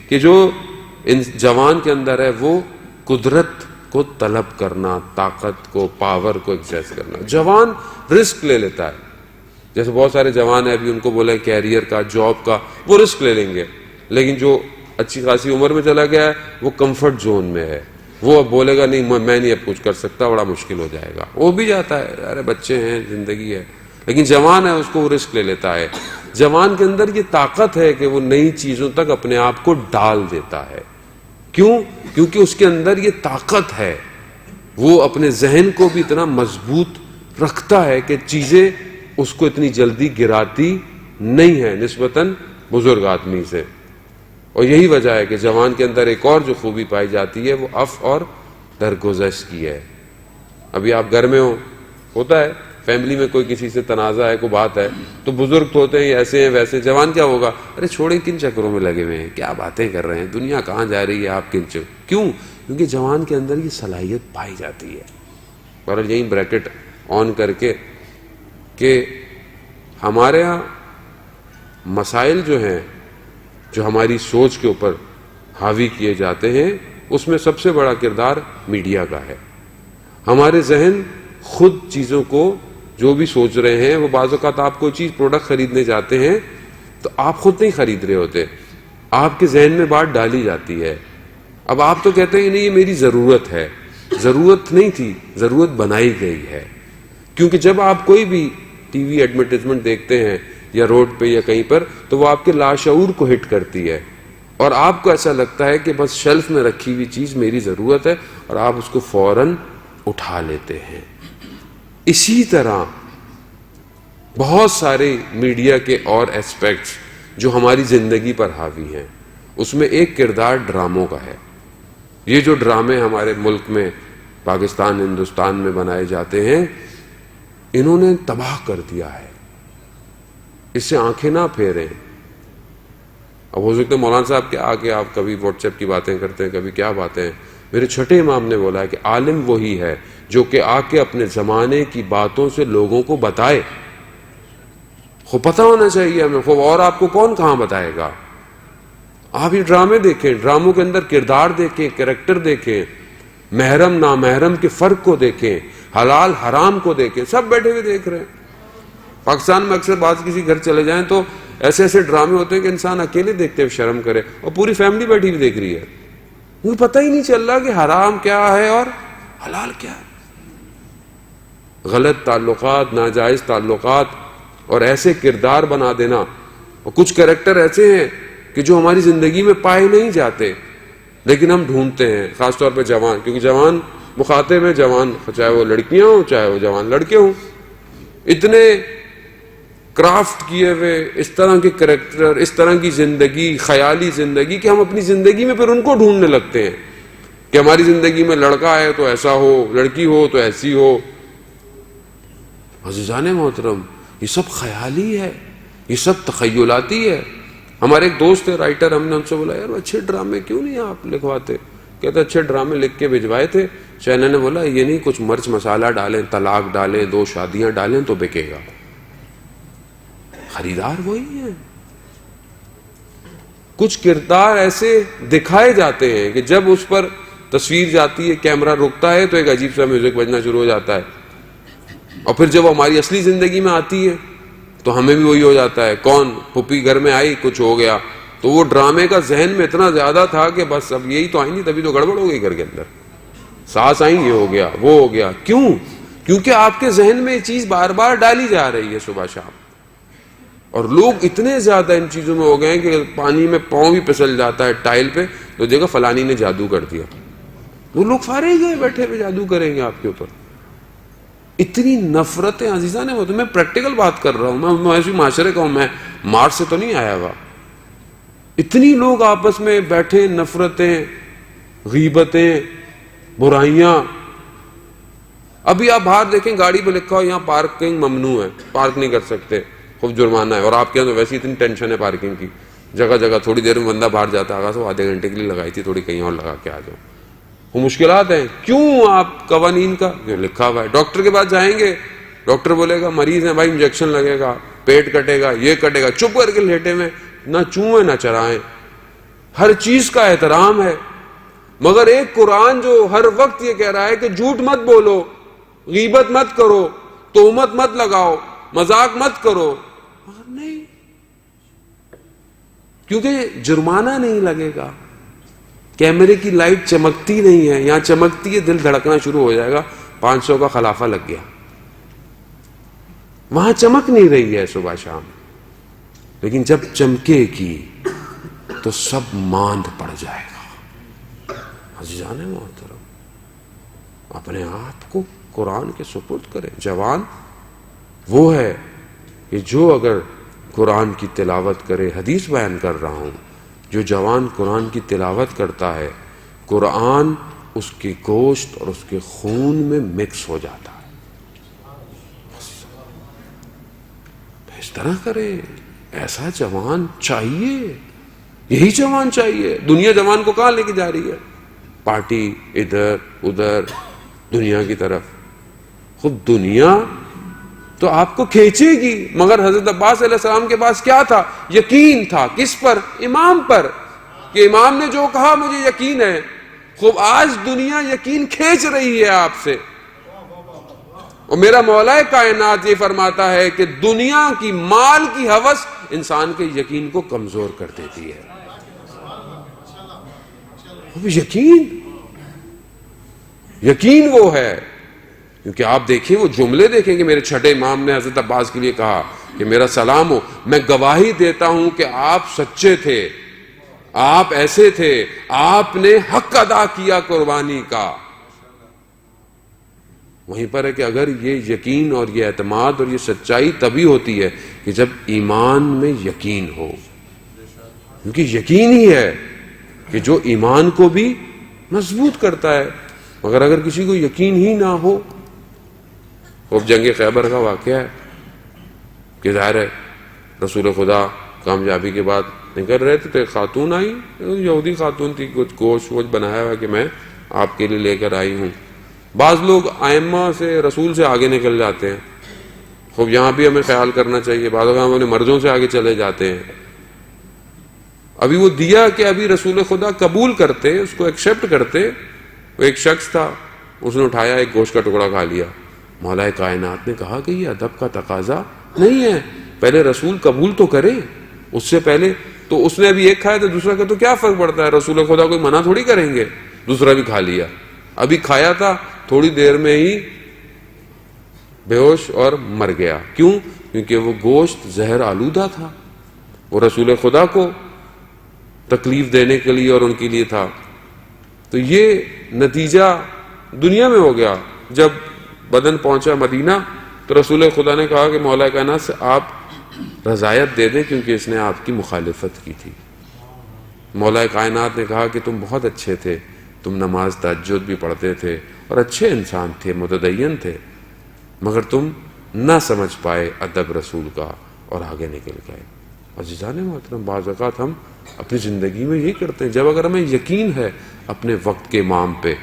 کہ جو جوان کے اندر ہے وہ قدرت کو طلب کرنا، طاقت کو، پاور کو ایکسیس کرنا. جوان رسک لے لیتا ہے، جیسے بہت سارے جوان ہیں ابھی ان کو بولے کیریئر کا، جاب کا، وہ رسک لے لیں گے، لیکن جو اچھی خاصی عمر میں چلا گیا ہے وہ کمفرٹ زون میں ہے، وہ اب بولے گا نہیں میں نہیں اب کچھ کر سکتا، بڑا مشکل ہو جائے گا. وہ بھی جاتا ہے، ارے بچے ہیں، زندگی ہے. لیکن جوان ہے اس کو وہ رسک لے لیتا ہے. جوان کے اندر یہ طاقت ہے کہ وہ نئی چیزوں تک اپنے آپ کو ڈال دیتا ہے. کیوں؟ کیونکہ اس کے اندر یہ طاقت ہے، وہ اپنے ذہن کو بھی اتنا مضبوط رکھتا ہے کہ چیزیں اس کو اتنی جلدی گراتی نہیں ہے نسبتاً بزرگ آدمی سے. اور یہی وجہ ہے کہ جوان کے اندر ایک اور جو خوبی پائی جاتی ہے وہ عفو اور درگزش کی ہے. ابھی آپ گھر میں ہوتا ہے فیملی میں کوئی کسی سے تنازع ہے، کوئی بات ہے، تو بزرگ تو ہوتے ہیں ایسے ہیں ویسے، جوان کیا ہوگا، ارے چھوڑیں کن چکروں میں لگے ہوئے ہیں، کیا باتیں کر رہے ہیں، دنیا کہاں جا رہی ہے، آپ کن کیوں؟ کیونکہ جوان کے اندر یہ صلاحیت پائی جاتی ہے. اور یہی بریکٹ آن کر کے کہ ہمارے ہاں مسائل جو ہیں جو ہماری سوچ کے اوپر حاوی کیے جاتے ہیں اس میں سب سے بڑا کردار میڈیا کا ہے. ہمارے ذہن خود چیزوں کو جو بھی سوچ رہے ہیں، وہ بعض اوقات آپ کوئی چیز پروڈکٹ خریدنے جاتے ہیں تو آپ خود نہیں خرید رہے ہوتے، آپ کے ذہن میں بات ڈالی جاتی ہے. اب آپ تو کہتے ہیں نہیں یہ میری ضرورت ہے، ضرورت نہیں تھی، ضرورت بنائی گئی ہے. کیونکہ جب آپ کوئی بھی ٹی وی ایڈورٹائزمنٹ دیکھتے ہیں یا روڈ پہ یا کہیں پر، تو وہ آپ کے لاشعور کو ہٹ کرتی ہے اور آپ کو ایسا لگتا ہے کہ بس شیلف میں رکھی ہوئی چیز میری ضرورت ہے اور آپ اس کو فوراً اٹھا لیتے ہیں. اسی طرح بہت سارے میڈیا کے اور ایسپیکٹس جو ہماری زندگی پر حاوی ہیں، اس میں ایک کردار ڈراموں کا ہے. یہ جو ڈرامے ہمارے ملک میں، پاکستان، ہندوستان میں بنائے جاتے ہیں، انہوں نے تباہ کر دیا ہے. اس سے آنکھیں نہ پھیریں. اب ہو سکتا ہے مولانا صاحب کے آگے آپ کبھی واٹس ایپ کی باتیں کرتے ہیں، کبھی کیا باتیں. میرے چھٹے امام نے بولا ہے کہ عالم وہی ہے جو کہ آ کے اپنے زمانے کی باتوں سے لوگوں کو بتائے. خود پتہ ہونا چاہیے ہمیں، خوب اور آپ کو کون کہاں بتائے گا. آپ یہ ڈرامے دیکھیں، ڈراموں کے اندر کردار دیکھیں، کریکٹر دیکھیں، محرم نامحرم کے فرق کو دیکھیں، حلال حرام کو دیکھیں. سب بیٹھے ہوئے دیکھ رہے ہیں. پاکستان میں اکثر بعض کسی گھر چلے جائیں تو ایسے ایسے ڈرامے ہوتے ہیں کہ انسان اکیلے دیکھتے ہوئے شرم کرے اور پوری فیملی بیٹھی ہوئی دیکھ رہی ہے. مجھے پتہ ہی نہیں چل رہا کہ حرام کیا ہے اور حلال کیا ہے. غلط تعلقات، ناجائز تعلقات اور ایسے کردار بنا دینا. اور کچھ کریکٹر ایسے ہیں کہ جو ہماری زندگی میں پائے نہیں جاتے لیکن ہم ڈھونڈتے ہیں، خاص طور پہ جوان، کیونکہ جوان مخاطب ہیں، جوان چاہے وہ لڑکیاں ہوں چاہے وہ جوان لڑکے ہوں. اتنے کرافٹ کیے ہوئے اس طرح کے کریکٹر، اس طرح کی زندگی، خیالی زندگی، کہ ہم اپنی زندگی میں پھر ان کو ڈھونڈنے لگتے ہیں کہ ہماری زندگی میں لڑکا ہے تو ایسا ہو، لڑکی ہو تو ایسی ہو. عزیزان محترم، یہ سب خیالی ہے، یہ سب تخیلاتی ہے. ہمارے ایک دوست ہے رائٹر، ہم نے ان سے بولا یار اچھے ڈرامے کیوں نہیں آپ لکھواتے؟ کہتے اچھے ڈرامے لکھ کے بھجوائے تھے. چینل نے بولا یہ نہیں، کچھ مرچ مسالہ ڈالیں، طلاق ڈالیں، 2 شادیاں ڈالیں تو بکے گا. خریدار وہی ہیں. کچھ کردار ایسے دکھائے جاتے ہیں کہ جب اس پر تصویر جاتی ہے، کیمرہ رکتا ہے تو ایک عجیب سا میوزک بجنا شروع ہو جاتا ہے، اور پھر جب ہماری اصلی زندگی میں آتی ہے تو ہمیں بھی وہی ہو جاتا ہے. کون پھپھی گھر میں آئی، کچھ ہو گیا، تو وہ ڈرامے کا ذہن میں اتنا زیادہ تھا کہ بس اب یہی تو آئیں گی، تبھی تو گڑبڑ ہو گئی گھر کے اندر، ساس آئیں یہ ہو گیا وہ ہو گیا. کیوں؟ کیونکہ آپ کے ذہن میں یہ چیز بار بار ڈالی جا رہی ہے صبح شام. اور لوگ اتنے زیادہ ان چیزوں میں ہو گئے ہیں کہ پانی میں پاؤں بھی پھسل جاتا ہے ٹائل پہ تو دیکھا فلانی نے جادو کر دیا. وہ لوگ فارغ ہیں بیٹھے ہوئے جادو کریں گے آپ کے اوپر. اتنی نفرتیں عزیزان ہیں. میں پریکٹیکل بات کر رہا ہوں، میں ایسی معاشرے کا ہوں، میں مارس سے تو نہیں آیا ہوا. اتنی لوگ آپس میں بیٹھے، نفرتیں، غیبتیں، برائیاں. ابھی آپ باہر دیکھیں گاڑی پہ لکھا ہو یہاں پارکنگ ممنوع ہے، پارک نہیں کر سکتے، خوب جرمانہ ہے. اور آپ کے یہاں تو ویسے اتنی ٹینشن ہے پارکنگ کی، جگہ جگہ تھوڑی دیر میں بندہ باہر جاتا ہے، وہ آدھے گھنٹے کے لیے لگائی تھی، تھوڑی کہیں اور لگا کے آ جاؤ. وہ مشکلات ہیں. کیوں؟ آپ قوانین کا جو لکھا ہوا ہے. ڈاکٹر کے پاس جائیں گے، ڈاکٹر بولے گا مریض ہیں بھائی انجیکشن لگے گا، پیٹ کٹے گا، یہ کٹے گا، چپ کر کے لیٹے میں نہ چوئیں نہ چرائیں. ہر چیز کا احترام ہے. مگر ایک قرآن جو ہر وقت یہ کہہ رہا ہے کہ جھوٹ مت بولو، غیبت مت کرو، تہمت مت لگاؤ، مذاق مت کرو. مگر نہیں، کیونکہ جرمانہ نہیں لگے گا. کیمرے کی لائٹ چمکتی نہیں ہے، یہاں چمکتی ہے دل دھڑکنا شروع ہو جائے گا، 500 کا خلافہ لگ گیا. وہاں چمک نہیں رہی ہے صبح شام. لیکن جب چمکے گی تو سب ماند پڑ جائے گا. عزیزان محترم، اپنے آپ کو قرآن کے سپرد کریں. جوان وہ ہے کہ جو اگر قرآن کی تلاوت کرے، حدیث بیان کر رہا ہوں، جو جوان قرآن کی تلاوت کرتا ہے، قرآن اس کے گوشت اور اس کے خون میں مکس ہو جاتا ہے. اس طرح کریں. ایسا جوان چاہیے، یہی جوان چاہیے. دنیا جوان کو کہاں لے کے جا رہی ہے؟ پارٹی، ادھر ادھر، دنیا کی طرف. خود دنیا تو آپ کو کھینچے گی. مگر حضرت عباس علیہ السلام کے پاس کیا تھا؟ یقین تھا. کس پر؟ امام پر. کہ امام نے جو کہا مجھے یقین ہے. خوب آج دنیا یقین کھینچ رہی ہے آپ سے. اور میرا مولا کائنات یہ فرماتا ہے کہ دنیا کی، مال کی ہوس انسان کے یقین کو کمزور کر دیتی ہے. یقین وہ ہے. کیونکہ آپ دیکھیں وہ جملے دیکھیں کہ میرے چھٹے امام نے حضرت عباس کے لیے کہا کہ میرا سلام ہو، میں گواہی دیتا ہوں کہ آپ سچے تھے، آپ ایسے تھے، آپ نے حق ادا کیا قربانی کا. وہیں پر ہے کہ اگر یہ یقین اور یہ اعتماد اور یہ سچائی تبھی ہوتی ہے کہ جب ایمان میں یقین ہو. کیونکہ یقین ہی ہے کہ جو ایمان کو بھی مضبوط کرتا ہے. مگر اگر کسی کو یقین ہی نہ ہو، خوب جنگ خیبر کا واقعہ ہے کہ ظاہر ہے رسول خدا کامیابی کے بعد نکل رہے تھے تو ایک خاتون آئی، یہودی خاتون تھی، کچھ گوشت ووشت بنایا ہوا کہ میں آپ کے لیے لے کر آئی ہوں. بعض لوگ ائمہ سے، رسول سے آگے نکل جاتے ہیں. خوب یہاں بھی ہمیں خیال کرنا چاہیے. بعض اوقات ہم اپنے مردوں سے آگے چلے جاتے ہیں. ابھی وہ دیا کہ ابھی رسول خدا قبول کرتے، اس کو ایکسیپٹ کرتے. وہ ایک شخص تھا، اس نے اٹھایا ایک گوشت کا ٹکڑا کھا لیا. مولا کائنات نے کہا کہ یہ ادب کا تقاضا نہیں ہے، پہلے رسول قبول تو کرے اس سے پہلے. تو اس نے ابھی ایک کھایا تو دوسرا کہ تو کیا فرق پڑتا ہے، رسول خدا کوئی منع تھوڑی کریں گے. دوسرا بھی کھا لیا. ابھی کھایا تھا، تھوڑی دیر میں ہی بے ہوش اور مر گیا. کیوں؟ کیونکہ وہ گوشت زہر آلودہ تھا. وہ رسول خدا کو تکلیف دینے کے لیے اور ان کے لیے تھا. تو یہ نتیجہ دنیا میں ہو گیا. جب بدن پہنچا مدینہ تو رسول خدا نے کہا کہ مولا کائنات سے آپ رضایت دے دیں کیونکہ اس نے آپ کی مخالفت کی تھی. مولا کائنات نے کہا کہ تم بہت اچھے تھے، تم نماز تہجد بھی پڑھتے تھے اور اچھے انسان تھے، متدین تھے، مگر تم نہ سمجھ پائے ادب رسول کا اور آگے نکل گئے. عزیزان محترم، بعض اوقات ہم اپنی زندگی میں یہی کرتے ہیں. جب اگر ہمیں یقین ہے اپنے وقت کے امام پہ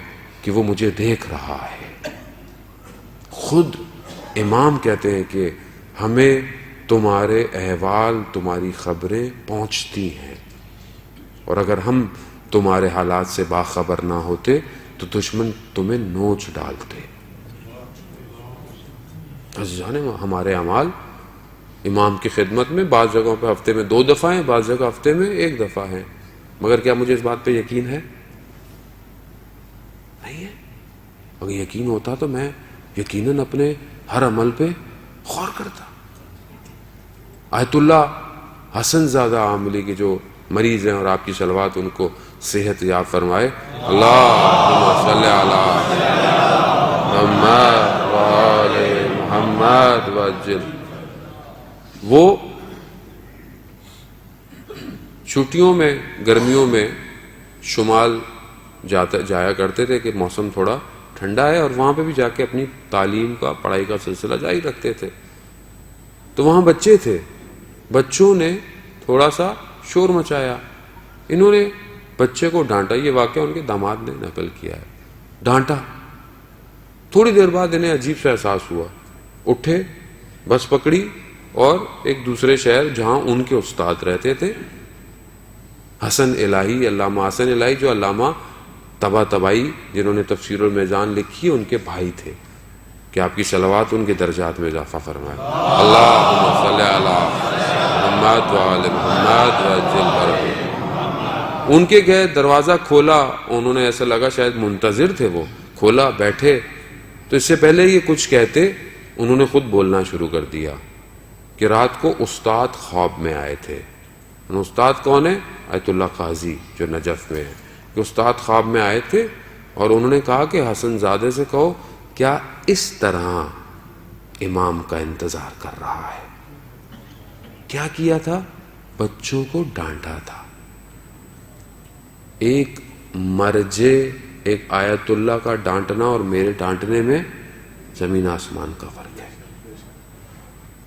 کہ وہ مجھے دیکھ رہا ہے. خود امام کہتے ہیں کہ ہمیں تمہارے احوال، تمہاری خبریں پہنچتی ہیں، اور اگر ہم تمہارے حالات سے باخبر نہ ہوتے تو دشمن تمہیں نوچ ڈالتے. عزیزان، ہمارے اعمال امام کی خدمت میں، بعض جگہوں پہ ہفتے میں 2 دفعہ ہیں، بعض جگہ ہفتے میں 1 دفعہ ہیں، مگر کیا مجھے اس بات پہ یقین ہے؟ نہیں ہے۔ اگر یقین ہوتا تو میں یقیناً اپنے ہر عمل پہ غور کرتا۔ آیت اللہ حسن زادہ عاملی کے جو مریض ہیں، اور آپ کی صلوات ان کو صحت یاب فرمائے۔ اللہم صلی علی محمد وآل محمد وعجل۔ وہ چھٹیوں میں، گرمیوں میں شمال جایا کرتے تھے کہ موسم تھوڑا ٹھنڈا ہے، اور وہاں پہ بھی جا کے اپنی تعلیم کا، پڑھائی کا سلسلہ جاری رکھتے تھے۔ تو وہاں بچے تھے، بچوں نے تھوڑا سا شور مچایا، انہوں نے بچے کو ڈانٹا۔ یہ واقعہ ان کے داماد نے نقل کیا ہے۔ ڈانٹا، تھوڑی دیر بعد انہیں عجیب سا احساس ہوا، اٹھے، بس پکڑی اور ایک دوسرے شہر جہاں ان کے استاد رہتے تھے، حسن الہی، علامہ حسن الہی جو علامہ طباطبائی جنہوں نے تفسیر المیزان لکھی، ان کے بھائی تھے، کہ آپ کی صلوات ان کے درجات میں اضافہ فرمائے۔ اللہم صلی علی محمد وآل محمد وعجل فرجہ۔ ان کے گئے، دروازہ کھولا، انہوں نے ایسا لگا شاید منتظر تھے، وہ کھولا، بیٹھے، تو اس سے پہلے یہ کچھ کہتے انہوں نے خود بولنا شروع کر دیا کہ رات کو استاد خواب میں آئے تھے۔ استاد کون ہے؟ آیت اللہ قاضی جو نجف میں ہے، کہ استاد خواب میں آئے تھے اور انہوں نے کہا کہ حسن زادے سے کہو کیا اس طرح امام کا انتظار کر رہا ہے۔ کیا کیا تھا؟ بچوں کو ڈانٹا تھا۔ ایک مرجے، ایک آیت اللہ کا ڈانٹنا اور میرے ڈانٹنے میں زمین آسمان کا فرق ہے،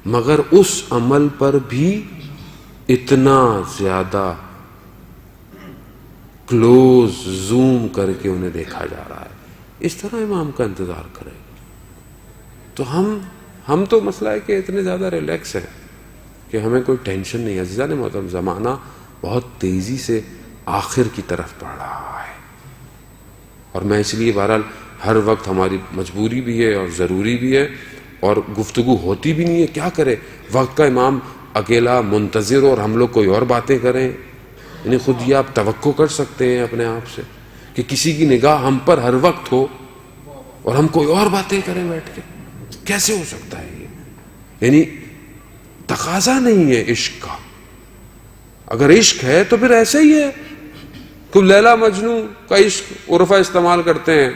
مگر اس عمل پر بھی اتنا زیادہ کلوز زوم کر کے انہیں دیکھا جا رہا ہے۔ اس طرح امام کا انتظار کرے تو ہم تو مسئلہ ہے کہ اتنے زیادہ ریلیکس ہیں کہ ہمیں کوئی ٹینشن نہیں ہے۔ عزیزان محترم، زمانہ بہت تیزی سے آخر کی طرف بڑھ رہا ہے، اور میں اس لیے بہرحال ہر وقت ہماری مجبوری بھی ہے اور ضروری بھی ہے، اور گفتگو ہوتی بھی نہیں ہے، کیا کرے، وقت کا امام اکیلا منتظر اور ہم لوگ کوئی اور باتیں کریں۔ یعنی خود یہ آپ توقع کر سکتے ہیں اپنے آپ سے کہ کسی کی نگاہ ہم پر ہر وقت ہو اور ہم کوئی اور باتیں کریں بیٹھ کے؟ کیسے ہو سکتا ہے یہ؟ یعنی تقاضا نہیں ہے عشق کا۔ اگر عشق ہے تو پھر ایسے ہی ہے کہ لیلا مجنو کا عشق عرفہ استعمال کرتے ہیں۔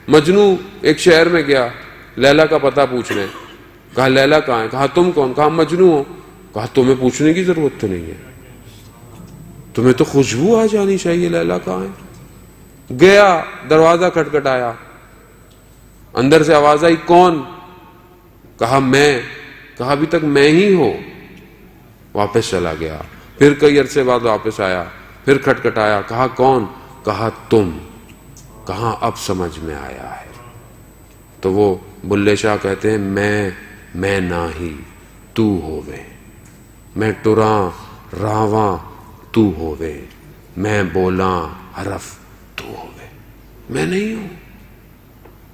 مجنو ایک شہر میں گیا لیلا کا پتہ پوچھنے، کہا لیلا کہاں ہے؟ کہا تم کون؟ کہا مجنو ہو۔ کہا تمہیں پوچھنے کی ضرورت تو نہیں ہے، تمہیں تو خوشبو آ جانی چاہیے لیلا کہاں ہے۔ گیا، دروازہ کھٹکھٹایا، اندر سے آواز آئی کون؟ کہا میں۔ کہا ابھی تک میں ہی ہو۔ واپس چلا گیا، پھر کئی عرصے بعد واپس آیا، پھر کھٹکھٹایا، کہا کون؟ کہا تم۔ کہاں اب سمجھ میں آیا ہے۔ تو وہ بلے شاہ کہتے ہیں میں ناہی تو ہووے، میں ٹراں راواں تو ہووے، میں بولاں حرف تو ہووے۔ میں نہیں ہوں،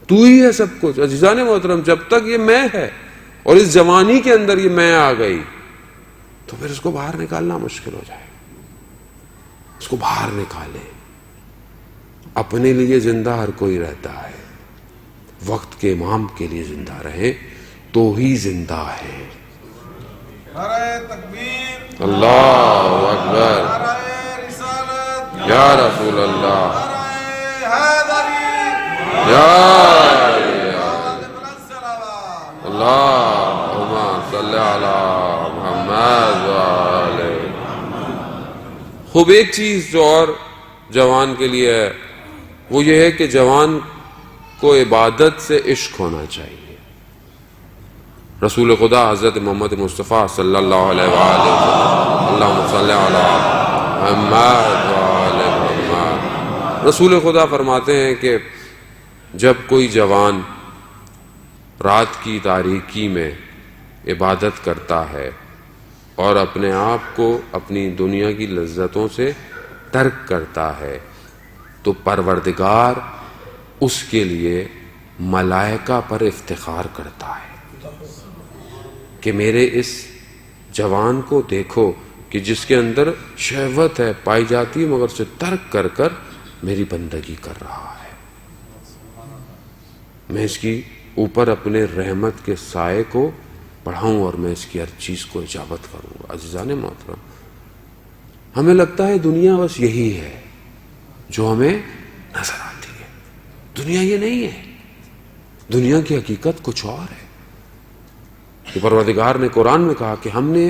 تو ہی ہے سب کچھ۔ عزیزان محترم، جب تک یہ میں ہے اور اس جوانی کے اندر یہ میں آ گئی تو پھر اس کو باہر نکالنا مشکل ہو جائے۔ اس کو باہر نکالے۔ اپنے لیے زندہ ہر کوئی رہتا ہے، وقت کے امام کے لیے زندہ رہے تو ہی زندہ ہے۔ نعرہ تکبیر، اللہ اکبر، نعرہ رسالت، یا رسول اللہ، نعرہ حیدری، یا بلند صلوات۔ اللہم صلی علی محمد وآلہ۔ خوب ایک چیز جو اور جوان کے لیے ہے وہ یہ ہے کہ جوان کو عبادت سے عشق ہونا چاہیے۔ رسول خدا حضرت محمد مصطفیٰ صلی اللہ علیہ وآلہ وسلم، اللہم صلی علی محمد وآلہ محمد، رسول خدا فرماتے ہیں کہ جب کوئی جوان رات کی تاریکی میں عبادت کرتا ہے اور اپنے آپ کو اپنی دنیا کی لذتوں سے ترک کرتا ہے تو پروردگار اس کے لیے ملائکہ پر افتخار کرتا ہے کہ میرے اس جوان کو دیکھو کہ جس کے اندر شہوت ہے پائی جاتی ہے مگر اسے ترک کر کر میری بندگی کر رہا ہے، میں اس کی اوپر اپنے رحمت کے سائے کو بڑھاؤں اور میں اس کی ہر چیز کو اجابت کروں گا۔ عزیزان محترم، ہمیں لگتا ہے دنیا بس یہی ہے جو ہمیں نظر آتی ہے، دنیا یہ نہیں ہے، دنیا کی حقیقت کچھ اور ہے۔ کہ پروردگار نے قرآن میں کہا کہ ہم نے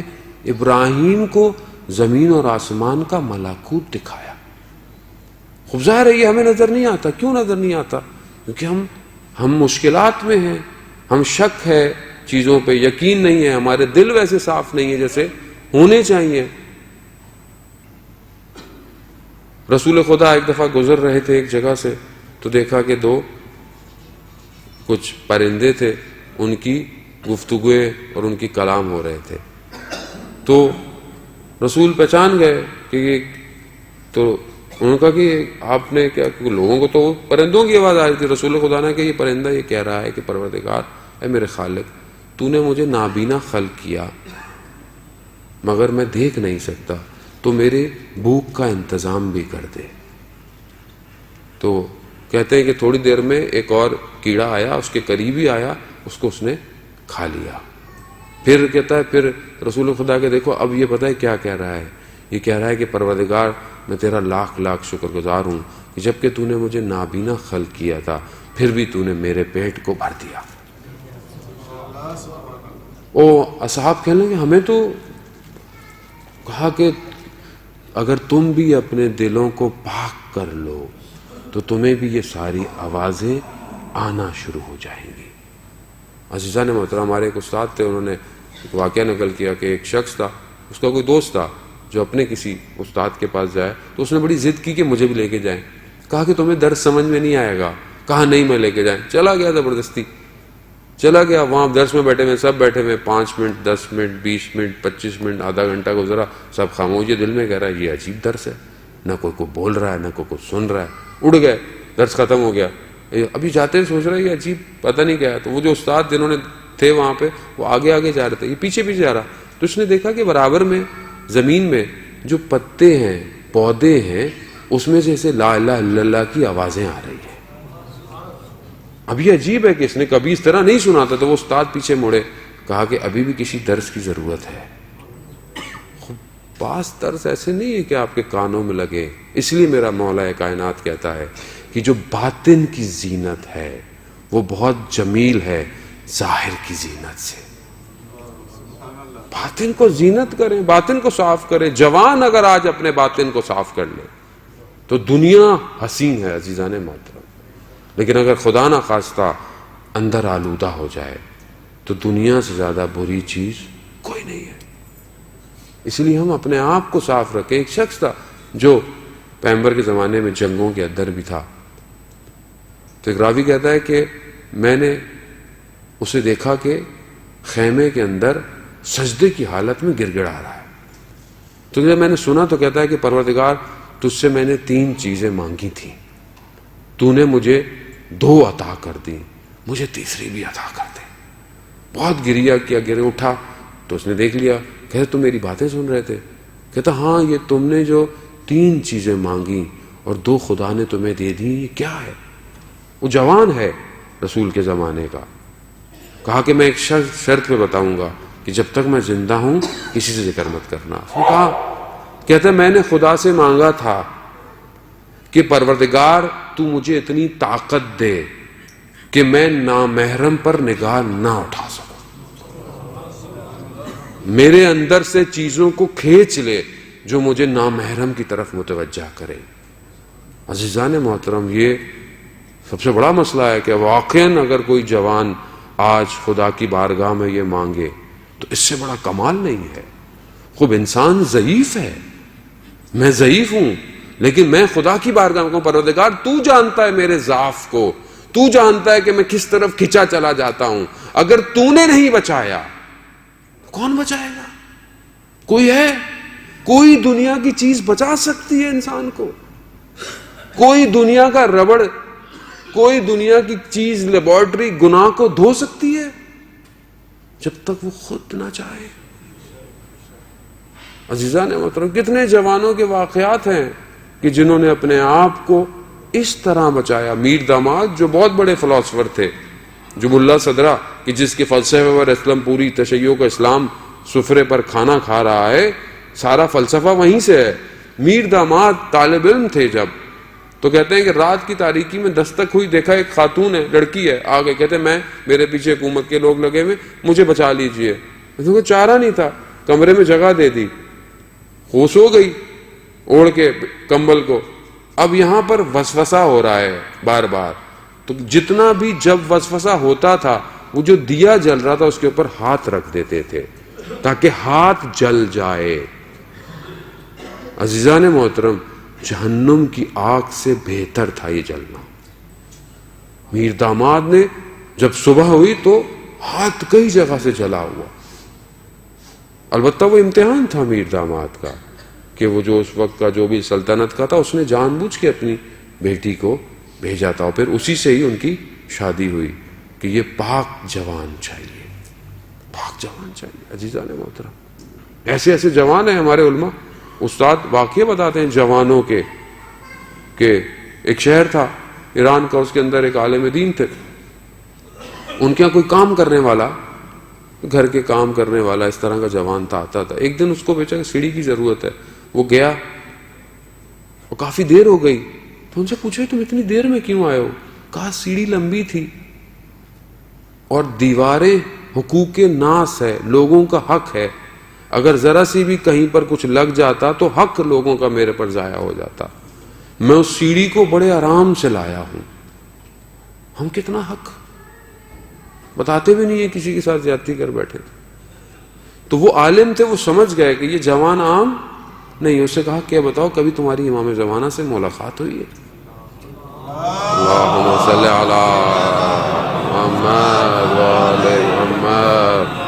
ابراہیم کو زمین اور آسمان کا ملکوت دکھایا۔ خوب ظاہر ہے یہ ہمیں نظر نہیں آتا۔ کیوں نظر نہیں آتا؟ کیونکہ ہم مشکلات میں ہیں، ہم شک ہے چیزوں پہ، یقین نہیں ہے، ہمارے دل ویسے صاف نہیں ہے جیسے ہونے چاہیے۔ رسول خدا ایک دفعہ گزر رہے تھے ایک جگہ سے، تو دیکھا کہ کچھ پرندے تھے، ان کی گفتگویں اور ان کی کلام ہو رہے تھے، تو رسول پہچان گئے کہ یہ، تو انہوں نے کہا کہ آپ نے کیا، لوگوں کو تو پرندوں کی آواز آ رہی تھی، رسول خدا نے کہ یہ پرندہ یہ کہہ رہا ہے کہ پروردگار اے میرے خالق، تو نے مجھے نابینا خلق کیا مگر میں دیکھ نہیں سکتا، تو میرے بھوک کا انتظام بھی کر دے۔ تو کہتے ہیں کہ تھوڑی دیر میں ایک اور کیڑا آیا، اس کے قریب ہی آیا، اس کو اس نے کھا لیا۔ پھر کہتا ہے، پھر رسول خدا کے دیکھو اب یہ پتہ ہے کیا کہہ رہا ہے، یہ کہہ رہا ہے کہ پروردگار میں تیرا لاکھ لاکھ شکر گزار ہوں کہ جب کہ تو نے مجھے نابینا خلق کیا تھا پھر بھی تو نے میرے پیٹ کو بھر دیا۔ اصحاب کہنے لگے ہمیں تو کہا کہ اگر تم بھی اپنے دلوں کو پاک کر لو تو تمہیں بھی یہ ساری آوازیں آنا شروع ہو جائیں گی۔ عزیزان محترم، ہمارے ایک استاد تھے، انہوں نے ایک واقعہ نقل کیا کہ ایک شخص تھا، اس کا کوئی دوست تھا جو اپنے کسی استاد کے پاس جائے تو اس نے بڑی ضد کی کہ مجھے بھی لے کے جائیں۔ کہا کہ تمہیں درس سمجھ میں نہیں آئے گا، کہا نہیں میں لے کے جائیں۔ چلا گیا زبردستی، چلا گیا، وہاں درس میں بیٹھے ہوئے سب بیٹھے ہوئے، 5 منٹ 10 منٹ 20 منٹ 25 منٹ آدھا گھنٹہ گزرا، سب خاموش، یہ دل میں کہہ رہا ہے یہ عجیب درس ہے، نہ کوئی بول رہا ہے نہ کوئی سن رہا ہے۔ اڑ گئے، درس ختم ہو گیا، ابھی جاتے ہیں سوچ رہا ہے یہ عجیب پتہ نہیں کیا ہے۔ تو وہ جو استاد جنہوں نے تھے وہاں پہ، وہ آگے آگے جا رہے تھے، یہ پیچھے پیچھے جا رہا، تو اس نے دیکھا کہ برابر میں زمین میں جو پتے ہیں پودے ہیں اس میں سے ایسے لا الہ الا اللہ کی آوازیں آ رہی ہیں۔ اب یہ عجیب ہے کہ اس نے کبھی اس طرح نہیں سنا تھا، تو وہ استاد پیچھے مڑے، کہا کہ ابھی بھی کسی درس کی ضرورت ہے۔ بعض درس ایسے نہیں ہے کہ آپ کے کانوں میں لگے، اس لیے میرا مولا کائنات کہتا ہے کہ جو باطن کی زینت ہے وہ بہت جمیل ہے ظاہر کی زینت سے۔ باطن کو زینت کریں، باطن کو صاف کریں۔ جوان اگر آج اپنے باطن کو صاف کر لے تو دنیا حسین ہے عزیزان محترم، لیکن اگر خدا نہ خواستہ اندر آلودہ ہو جائے تو دنیا سے زیادہ بری چیز کوئی نہیں ہے۔ اس لیے ہم اپنے آپ کو صاف رکھیں۔ ایک شخص تھا جو پیغمبر کے زمانے میں جنگوں کے اندر بھی تھا، تو ایک راوی کہتا ہے کہ میں نے اسے دیکھا کہ خیمے کے اندر سجدے کی حالت میں گر گڑا رہا ہے۔ تو جب میں نے سنا تو کہتا ہے کہ پروردگار تجھ سے میں نے 3 چیزیں مانگی تھیں، تو نے مجھے 2 عطا کر دی، مجھے تیسری بھی عطا کر دے۔ بہت گریا کیا، گرے اٹھا تو اس نے دیکھ لیا، کہتے تم میری باتیں سن رہے تھے؟ کہتا ہاں، یہ تم نے جو 3 چیزیں مانگی اور 2 خدا نے تمہیں دے دی، یہ کیا ہے؟ وہ جوان ہے رسول کے زمانے کا، کہا کہ میں ایک شرط پہ بتاؤں گا کہ جب تک میں زندہ ہوں کسی سے ذکر مت کرنا۔ اس نے کہا، کہتا میں نے خدا سے مانگا تھا کہ پروردگار تو مجھے اتنی طاقت دے کہ میں نامحرم پر نگاہ نہ اٹھا سکوں، میرے اندر سے چیزوں کو کھینچ لے جو مجھے نامحرم کی طرف متوجہ کرے۔ عزیزان محترم، یہ سب سے بڑا مسئلہ ہے کہ واقعاً اگر کوئی جوان آج خدا کی بارگاہ میں یہ مانگے تو اس سے بڑا کمال نہیں ہے۔ خوب انسان ضعیف ہے، میں ضعیف ہوں، لیکن میں خدا کی بارگاہ میں پروردگار تو جانتا ہے میرے ضعف کو، تو جانتا ہے کہ میں کس طرف کھچا چلا جاتا ہوں، اگر تو نے نہیں بچایا کون بچائے گا؟ کوئی ہے؟ کوئی دنیا کی چیز بچا سکتی ہے انسان کو؟ کوئی دنیا کا ربڑ، کوئی دنیا کی چیز، لیبارٹری گناہ کو دھو سکتی ہے؟ جب تک وہ خود نہ چاہے۔ عزیزان محترم کتنے جوانوں کے واقعات ہیں کہ جنہوں نے اپنے آپ کو اس طرح بچایا. میر داماد جو بہت بڑے فلاسفر تھے، جو ملا صدرہ کہ جس کے فلسفے پر اسلام پوری تشیع کا اسلام سفرے پر کھانا کھا رہا ہے، سارا فلسفہ وہیں سے ہے. میر داماد طالب علم تھے جب، تو کہتے ہیں کہ رات کی تاریکی میں دستک ہوئی، دیکھا ایک خاتون ہے، لڑکی ہے، آگے کہتے ہیں میرے پیچھے حکومت کے لوگ لگے ہوئے، مجھے بچا لیجئے. کوئی چارہ نہیں تھا، کمرے میں جگہ دے دی، ہوش ہو گئی اوڑھ کے کمبل کو. اب یہاں پر وسوسہ ہو رہا ہے بار بار، تو جتنا بھی جب وسوسہ ہوتا تھا وہ جو دیا جل رہا تھا اس کے اوپر ہاتھ رکھ دیتے تھے تاکہ ہاتھ جل جائے. عزیزان محترم جہنم کی آگ سے بہتر تھا یہ جلنا. میر داماد نے جب صبح ہوئی تو ہاتھ کئی جگہ سے جلا ہوا. البتہ وہ امتحان تھا میر داماد کا کہ وہ جو اس وقت کا جو بھی سلطنت کا تھا اس نے جان بوجھ کے اپنی بیٹی کو بھیجا تھا، اور پھر اسی سے ہی ان کی شادی ہوئی کہ یہ پاک جوان چاہیے، پاک جوان چاہیے. عزیزان محترم ایسے ایسے جوان ہیں ہمارے علماء استاد واقعے بتاتے ہیں جوانوں کے، کہ ایک شہر تھا ایران کا، اس کے اندر ایک عالم دین تھے، ان کے یہاں کوئی کام کرنے والا، گھر کے کام کرنے والا اس طرح کا جوان تھا، آتا تھا. ایک دن اس کو بیچا کہ سیڑھی کی ضرورت ہے، وہ گیا اور کافی دیر ہو گئی تو ان سے پوچھا تم اتنی دیر میں کیوں آئے ہو؟ کہا سیڑھی لمبی تھی اور دیواریں حقوق ناس ہے، لوگوں کا حق ہے، اگر ذرا سی بھی کہیں پر کچھ لگ جاتا تو حق لوگوں کا میرے پر ضائع ہو جاتا، میں اس سیڑھی کو بڑے آرام سے لایا ہوں. ہم کتنا حق بتاتے بھی نہیں ہیں، کسی کے ساتھ زیادتی کر بیٹھے. تو وہ عالم تھے، وہ سمجھ گئے کہ یہ جوان عام نہیں. اس سے کہا کہ بتاؤ کبھی تمہاری امام زمانہ سے ملاقات ہوئی ہے؟ اللہم صلی علی محمد وعلی محمد.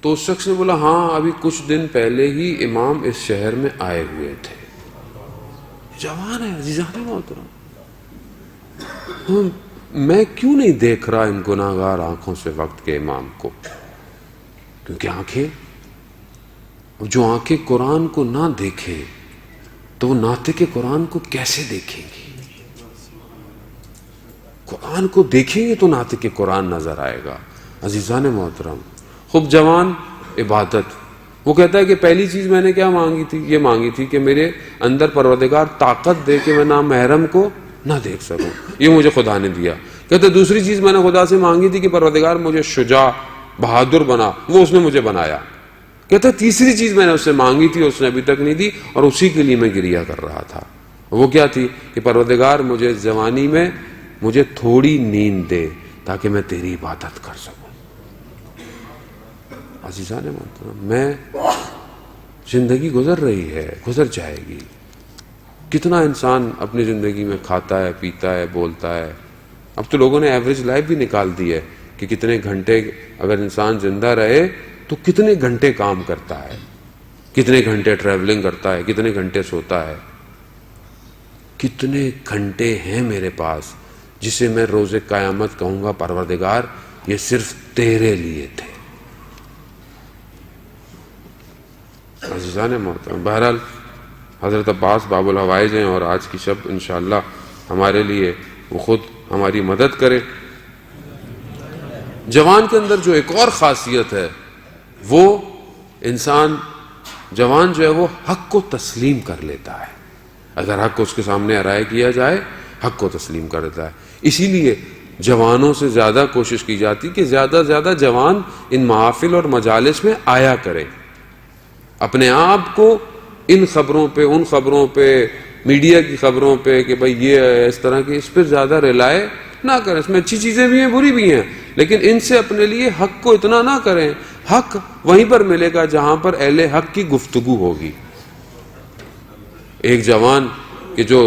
تو اس شخص نے بولا ہاں ابھی کچھ دن پہلے ہی امام اس شہر میں آئے ہوئے تھے. جوان ہے عزیزان محترم. میں کیوں نہیں دیکھ رہا ان گناہگار آنکھوں سے وقت کے امام کو؟ کیونکہ آنکھیں، جو آنکھیں قرآن کو نہ دیکھیں تو وہ ناطق قرآن کو کیسے دیکھیں گی؟ قرآن کو دیکھیں گے تو ناطق قرآن نظر آئے گا. عزیزان محترم خوب جوان عبادت. وہ کہتا ہے کہ پہلی چیز میں نے کیا مانگی تھی؟ یہ مانگی تھی کہ میرے اندر پروردگار طاقت دے کہ میں نامحرم کو نہ دیکھ سکوں، یہ مجھے خدا نے دیا. کہتے دوسری چیز میں نے خدا سے مانگی تھی کہ پروردگار مجھے شجاع بہادر بنا، وہ اس نے مجھے بنایا. کہتے تیسری چیز میں نے اس سے مانگی تھی، اس نے ابھی تک نہیں دی، اور اسی کے لیے میں گریہ کر رہا تھا. وہ کیا تھی؟ کہ پروردگار مجھے جوانی میں مجھے تھوڑی نیند دے تاکہ میں تیری عبادت کر سکوں. عزیزان محترم میں زندگی گزر رہی ہے، گزر جائے گی. کتنا انسان اپنی زندگی میں کھاتا ہے، پیتا ہے، بولتا ہے. اب تو لوگوں نے ایوریج لائف بھی نکال دی ہے کہ کتنے گھنٹے اگر انسان زندہ رہے تو کتنے گھنٹے کام کرتا ہے، کتنے گھنٹے ٹریولنگ کرتا ہے، کتنے گھنٹے سوتا ہے. کتنے گھنٹے ہیں میرے پاس جسے میں روز قیامت کہوں گا پروردگار یہ صرف تیرے لیے تھے. عزیزان محترم بہرحال حضرت عباس باب الحوائج ہیں اور آج کی شب انشاءاللہ ہمارے لیے وہ خود ہماری مدد کرے. جوان کے اندر جو ایک اور خاصیت ہے وہ انسان جوان جو ہے وہ حق کو تسلیم کر لیتا ہے. اگر حق کو اس کے سامنے ارائے کیا جائے حق کو تسلیم کر دیتا ہے. اسی لیے جوانوں سے زیادہ کوشش کی جاتی کہ زیادہ سے زیادہ جوان ان محافل اور مجالس میں آیا کریں. اپنے آپ کو ان خبروں پہ، ان خبروں پہ، میڈیا کی خبروں پہ کہ بھئی یہ ہے اس طرح کی، اس پہ زیادہ ریلائے نہ کریں. اس میں اچھی چیزیں بھی ہیں، بری بھی ہیں، لیکن ان سے اپنے لیے حق کو اتنا نہ کریں. حق وہیں پر ملے گا جہاں پر اہل حق کی گفتگو ہوگی. ایک جوان کہ جو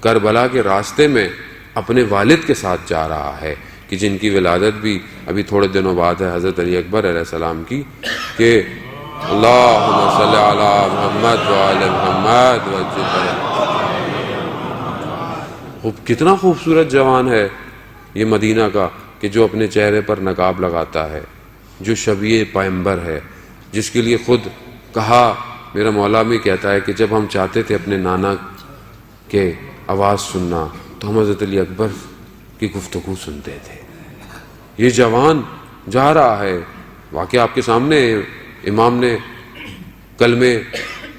کربلا کے راستے میں اپنے والد کے ساتھ جا رہا ہے کہ جن کی ولادت بھی ابھی تھوڑے دنوں بعد ہے حضرت علی اکبر علیہ السلام کی، کہ اللہم صلی علی محمد وعلی محمد کتنا خوبصورت جوان ہے یہ مدینہ کا کہ جو اپنے چہرے پر نقاب لگاتا ہے، جو شبیہ پیغمبر ہے، جس کے لیے خود کہا، میرا مولا بھی کہتا ہے کہ جب ہم چاہتے تھے اپنے نانا کے آواز سننا تو ہم حضرت علی اکبر کی گفتگو سنتے تھے۔ یہ جوان جا رہا ہے، واقعہ آپ کے سامنے امام نے کلمے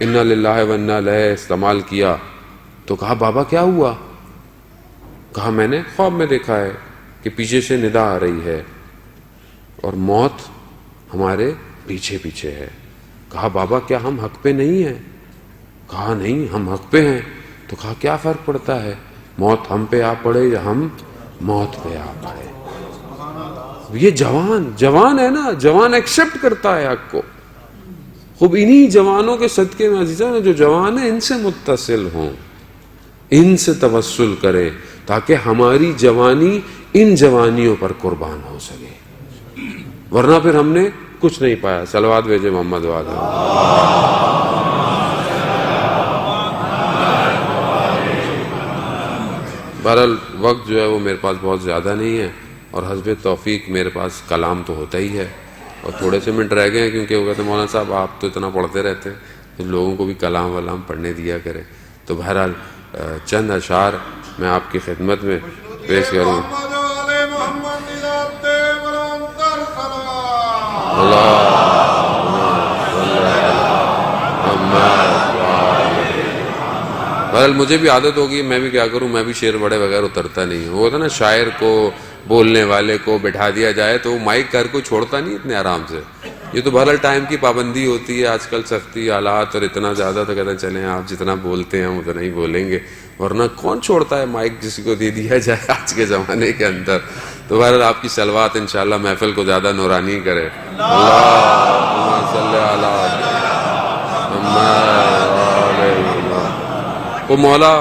انا للہ و انا الیہ استعمال کیا تو کہا بابا کیا ہوا؟ کہا میں نے خواب میں دیکھا ہے کہ پیچھے سے ندا آ رہی ہے اور موت ہمارے پیچھے پیچھے ہے۔ کہا بابا کیا ہم حق پہ نہیں ہیں؟ کہا نہیں ہم حق پہ ہیں۔ تو کہا کیا فرق پڑتا ہے، موت ہم پہ آ پڑے یا ہم موت پہ آ پڑے؟ یہ جوان ہے نا، جوان ایکسپٹ کرتا ہے حق کو۔ خوب انہی جوانوں کے صدقے میں عزیزان جو جوان ہیں ان سے متصل ہوں، ان سے توسل کرے تاکہ ہماری جوانی ان جوانیوں پر قربان ہو سکے، ورنہ پھر ہم نے کچھ نہیں پایا۔ صلوات بھیجے محمد والے۔ بہرحال وقت جو ہے وہ میرے پاس بہت زیادہ نہیں ہے اور حسب توفیق میرے پاس کلام تو ہوتا ہی ہے اور تھوڑے سے منٹ رہ گئے ہیں کیونکہ وہ کہتے ہیں مولانا صاحب آپ تو اتنا پڑھتے رہتے ہیں تو لوگوں کو بھی کلام ولام پڑھنے دیا کرے۔ تو بہرحال چند اشعار میں آپ کی خدمت میں پیش کروں۔ بہرحال مجھے بھی عادت ہوگی، میں بھی کیا کروں، میں بھی شعر بڑے بغیر اترتا نہیں ہوں۔ وہ تھا نا شاعر کو بولنے والے کو بٹھا دیا جائے تو وہ مائک کر کو چھوڑتا نہیں اتنے آرام سے۔ یہ تو بہرحال ٹائم کی پابندی ہوتی ہے، آج کل سختی حالات اور اتنا زیادہ، تو کہتے ہیں چلیں آپ جتنا بولتے ہیں ہم اتنا ہی بولیں گے، ورنہ کون چھوڑتا ہے مائک کسی کو دے دیا جائے آج کے زمانے کے اندر۔ تو بہرحال آپ کی صلوات انشاءاللہ محفل کو زیادہ نورانی کرے۔ اللہم صلی علی وہ مولا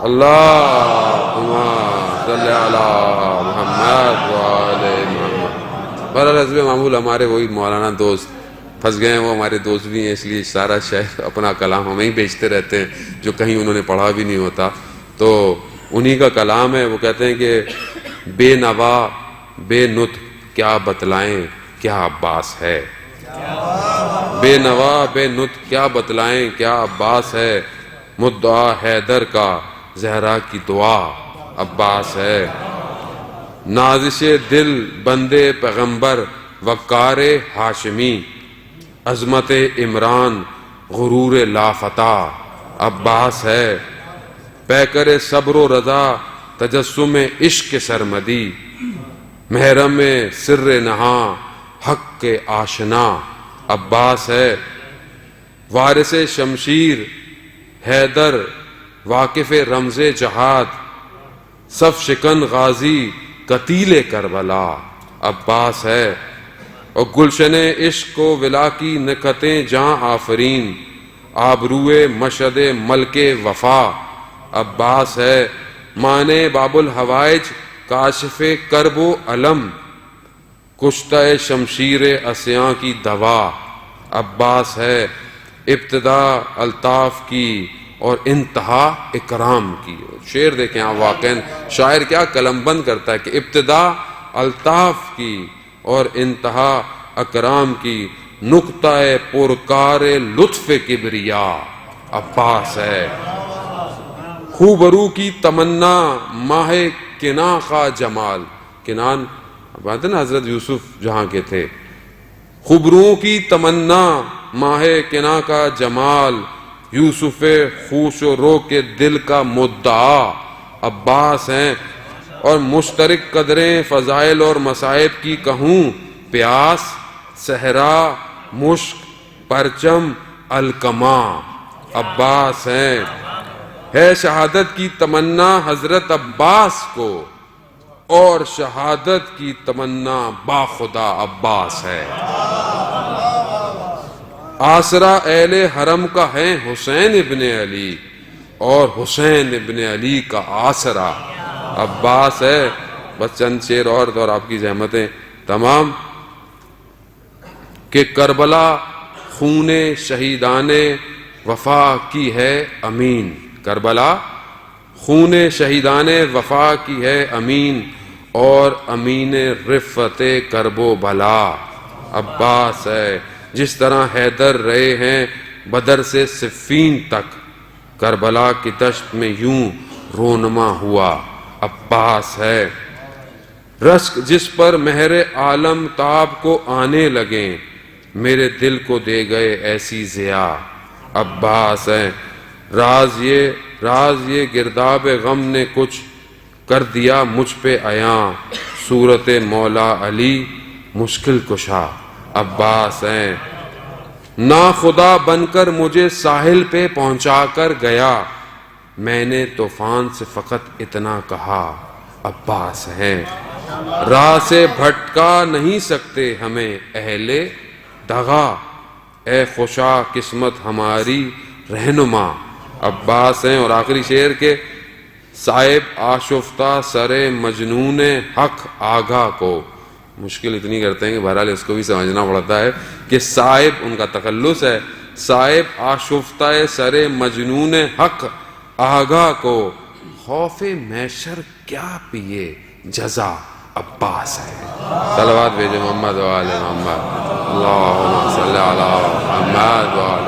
اللہم صلی علی محمد وآل محمد۔ بہرحال حسب معمول ہمارے وہی مولانا دوست پھنس گئے ہیں، وہ ہمارے دوست بھی ہیں، اس لیے سارا شہر اپنا کلام ہمیں ہی بیچتے رہتے ہیں جو کہیں انہوں نے پڑھا بھی نہیں ہوتا۔ تو انہی کا کلام ہے، وہ کہتے ہیں کہ بے نوا بے نطق کیا بتلائیں کیا عباس ہے، بے نوا بے نطق کیا بتلائیں کیا عباس ہے، مدعا حیدر کا زہرا کی دعا عباس ہے، نازش دل بندے پیغمبر وقار ہاشمی، عظمت عمران غرور لافتہ عباس ہے، پیکر صبر و رضا تجسم عشق سرمدی، محرم سر نہاں حق کے آشنا عباس ہے، وارث شمشیر حیدر واقف رمز جہاد، صف شکن غازی قتیل کربلا عباس ہے، اور گلشن عشق و ولا کی نکتیں جاں آفرین، آبروئے مشہد ملک وفا عباس ہے، مانے باب الحوائج کاشف کرب و علم، کشتہ شمشیر اسیاں کی دوا عباس ہے، ابتدا الطاف کی اور انتہا اکرام کی۔ شعر دیکھیں آپ، واقعاً شاعر کیا قلم بند کرتا ہے کہ ابتدا الطاف کی اور انتہا اکرام کی، نقطہ پرکار لطف کبریا عباس ہے، خوبرو کی تمنا ماہ کنا کا جمال، کنان بات ہے نا حضرت یوسف جہاں کے تھے، خوبروں کی تمنا ماہ کنا کا جمال، یوسف خوش و رو کے دل کا مدعا عباس ہیں، اور مشترک قدریں فضائل اور مصائب کی کہوں، پیاس صحرا مشک پرچم الکما عباس ہیں، ہے شہادت کی تمنا حضرت عباس کو، اور شہادت کی تمنا با خدا عباس ہے، آسرا اہل حرم کا ہے حسین ابن علی، اور حسین ابن علی کا آسرا عباس ہے۔ بس چند شعر اور آپ کی زحمتیں تمام، کہ کربلا خون شہیدان وفا کی ہے امین، کربلا خون شہیدان وفا کی ہے امین، اور امین رفت کرب و بلا عباس ہے۔ جس طرح حیدر رہے ہیں بدر سے صفین تک، کربلا کی دشت میں یوں رونما ہوا عباس ہے۔ رشک جس پر مہر عالم تاب کو آنے لگیں، میرے دل کو دے گئے ایسی ضیا عباس ہے۔ راز یہ گرداب غم نے کچھ کر دیا مجھ پہ عیاں، صورت مولا علی مشکل کشا عباس ہیں۔ نا خدا بن کر مجھے ساحل پہ پہنچا کر گیا، میں نے طوفان سے فقط اتنا کہا عباس ہیں۔ راہ سے بھٹکا نہیں سکتے ہمیں اہل دغا، اے خوشا قسمت ہماری رہنما عباس ہیں۔ اور آخری شعر کے صاحب آشفتہ سر مجنون حق آگاہ کو، مشکل اتنی کرتے ہیں کہ بہرحال اس کو بھی سمجھنا پڑتا ہے کہ صاحب ان کا تخلص ہے، صاحب آشفتہ سر مجنون حق آگاہ کو، خوف محشر کیا پیے جزا عباس ہے۔ صلوات بھیجے محمد و آل محمد، اللہم صلی علی محمد و آل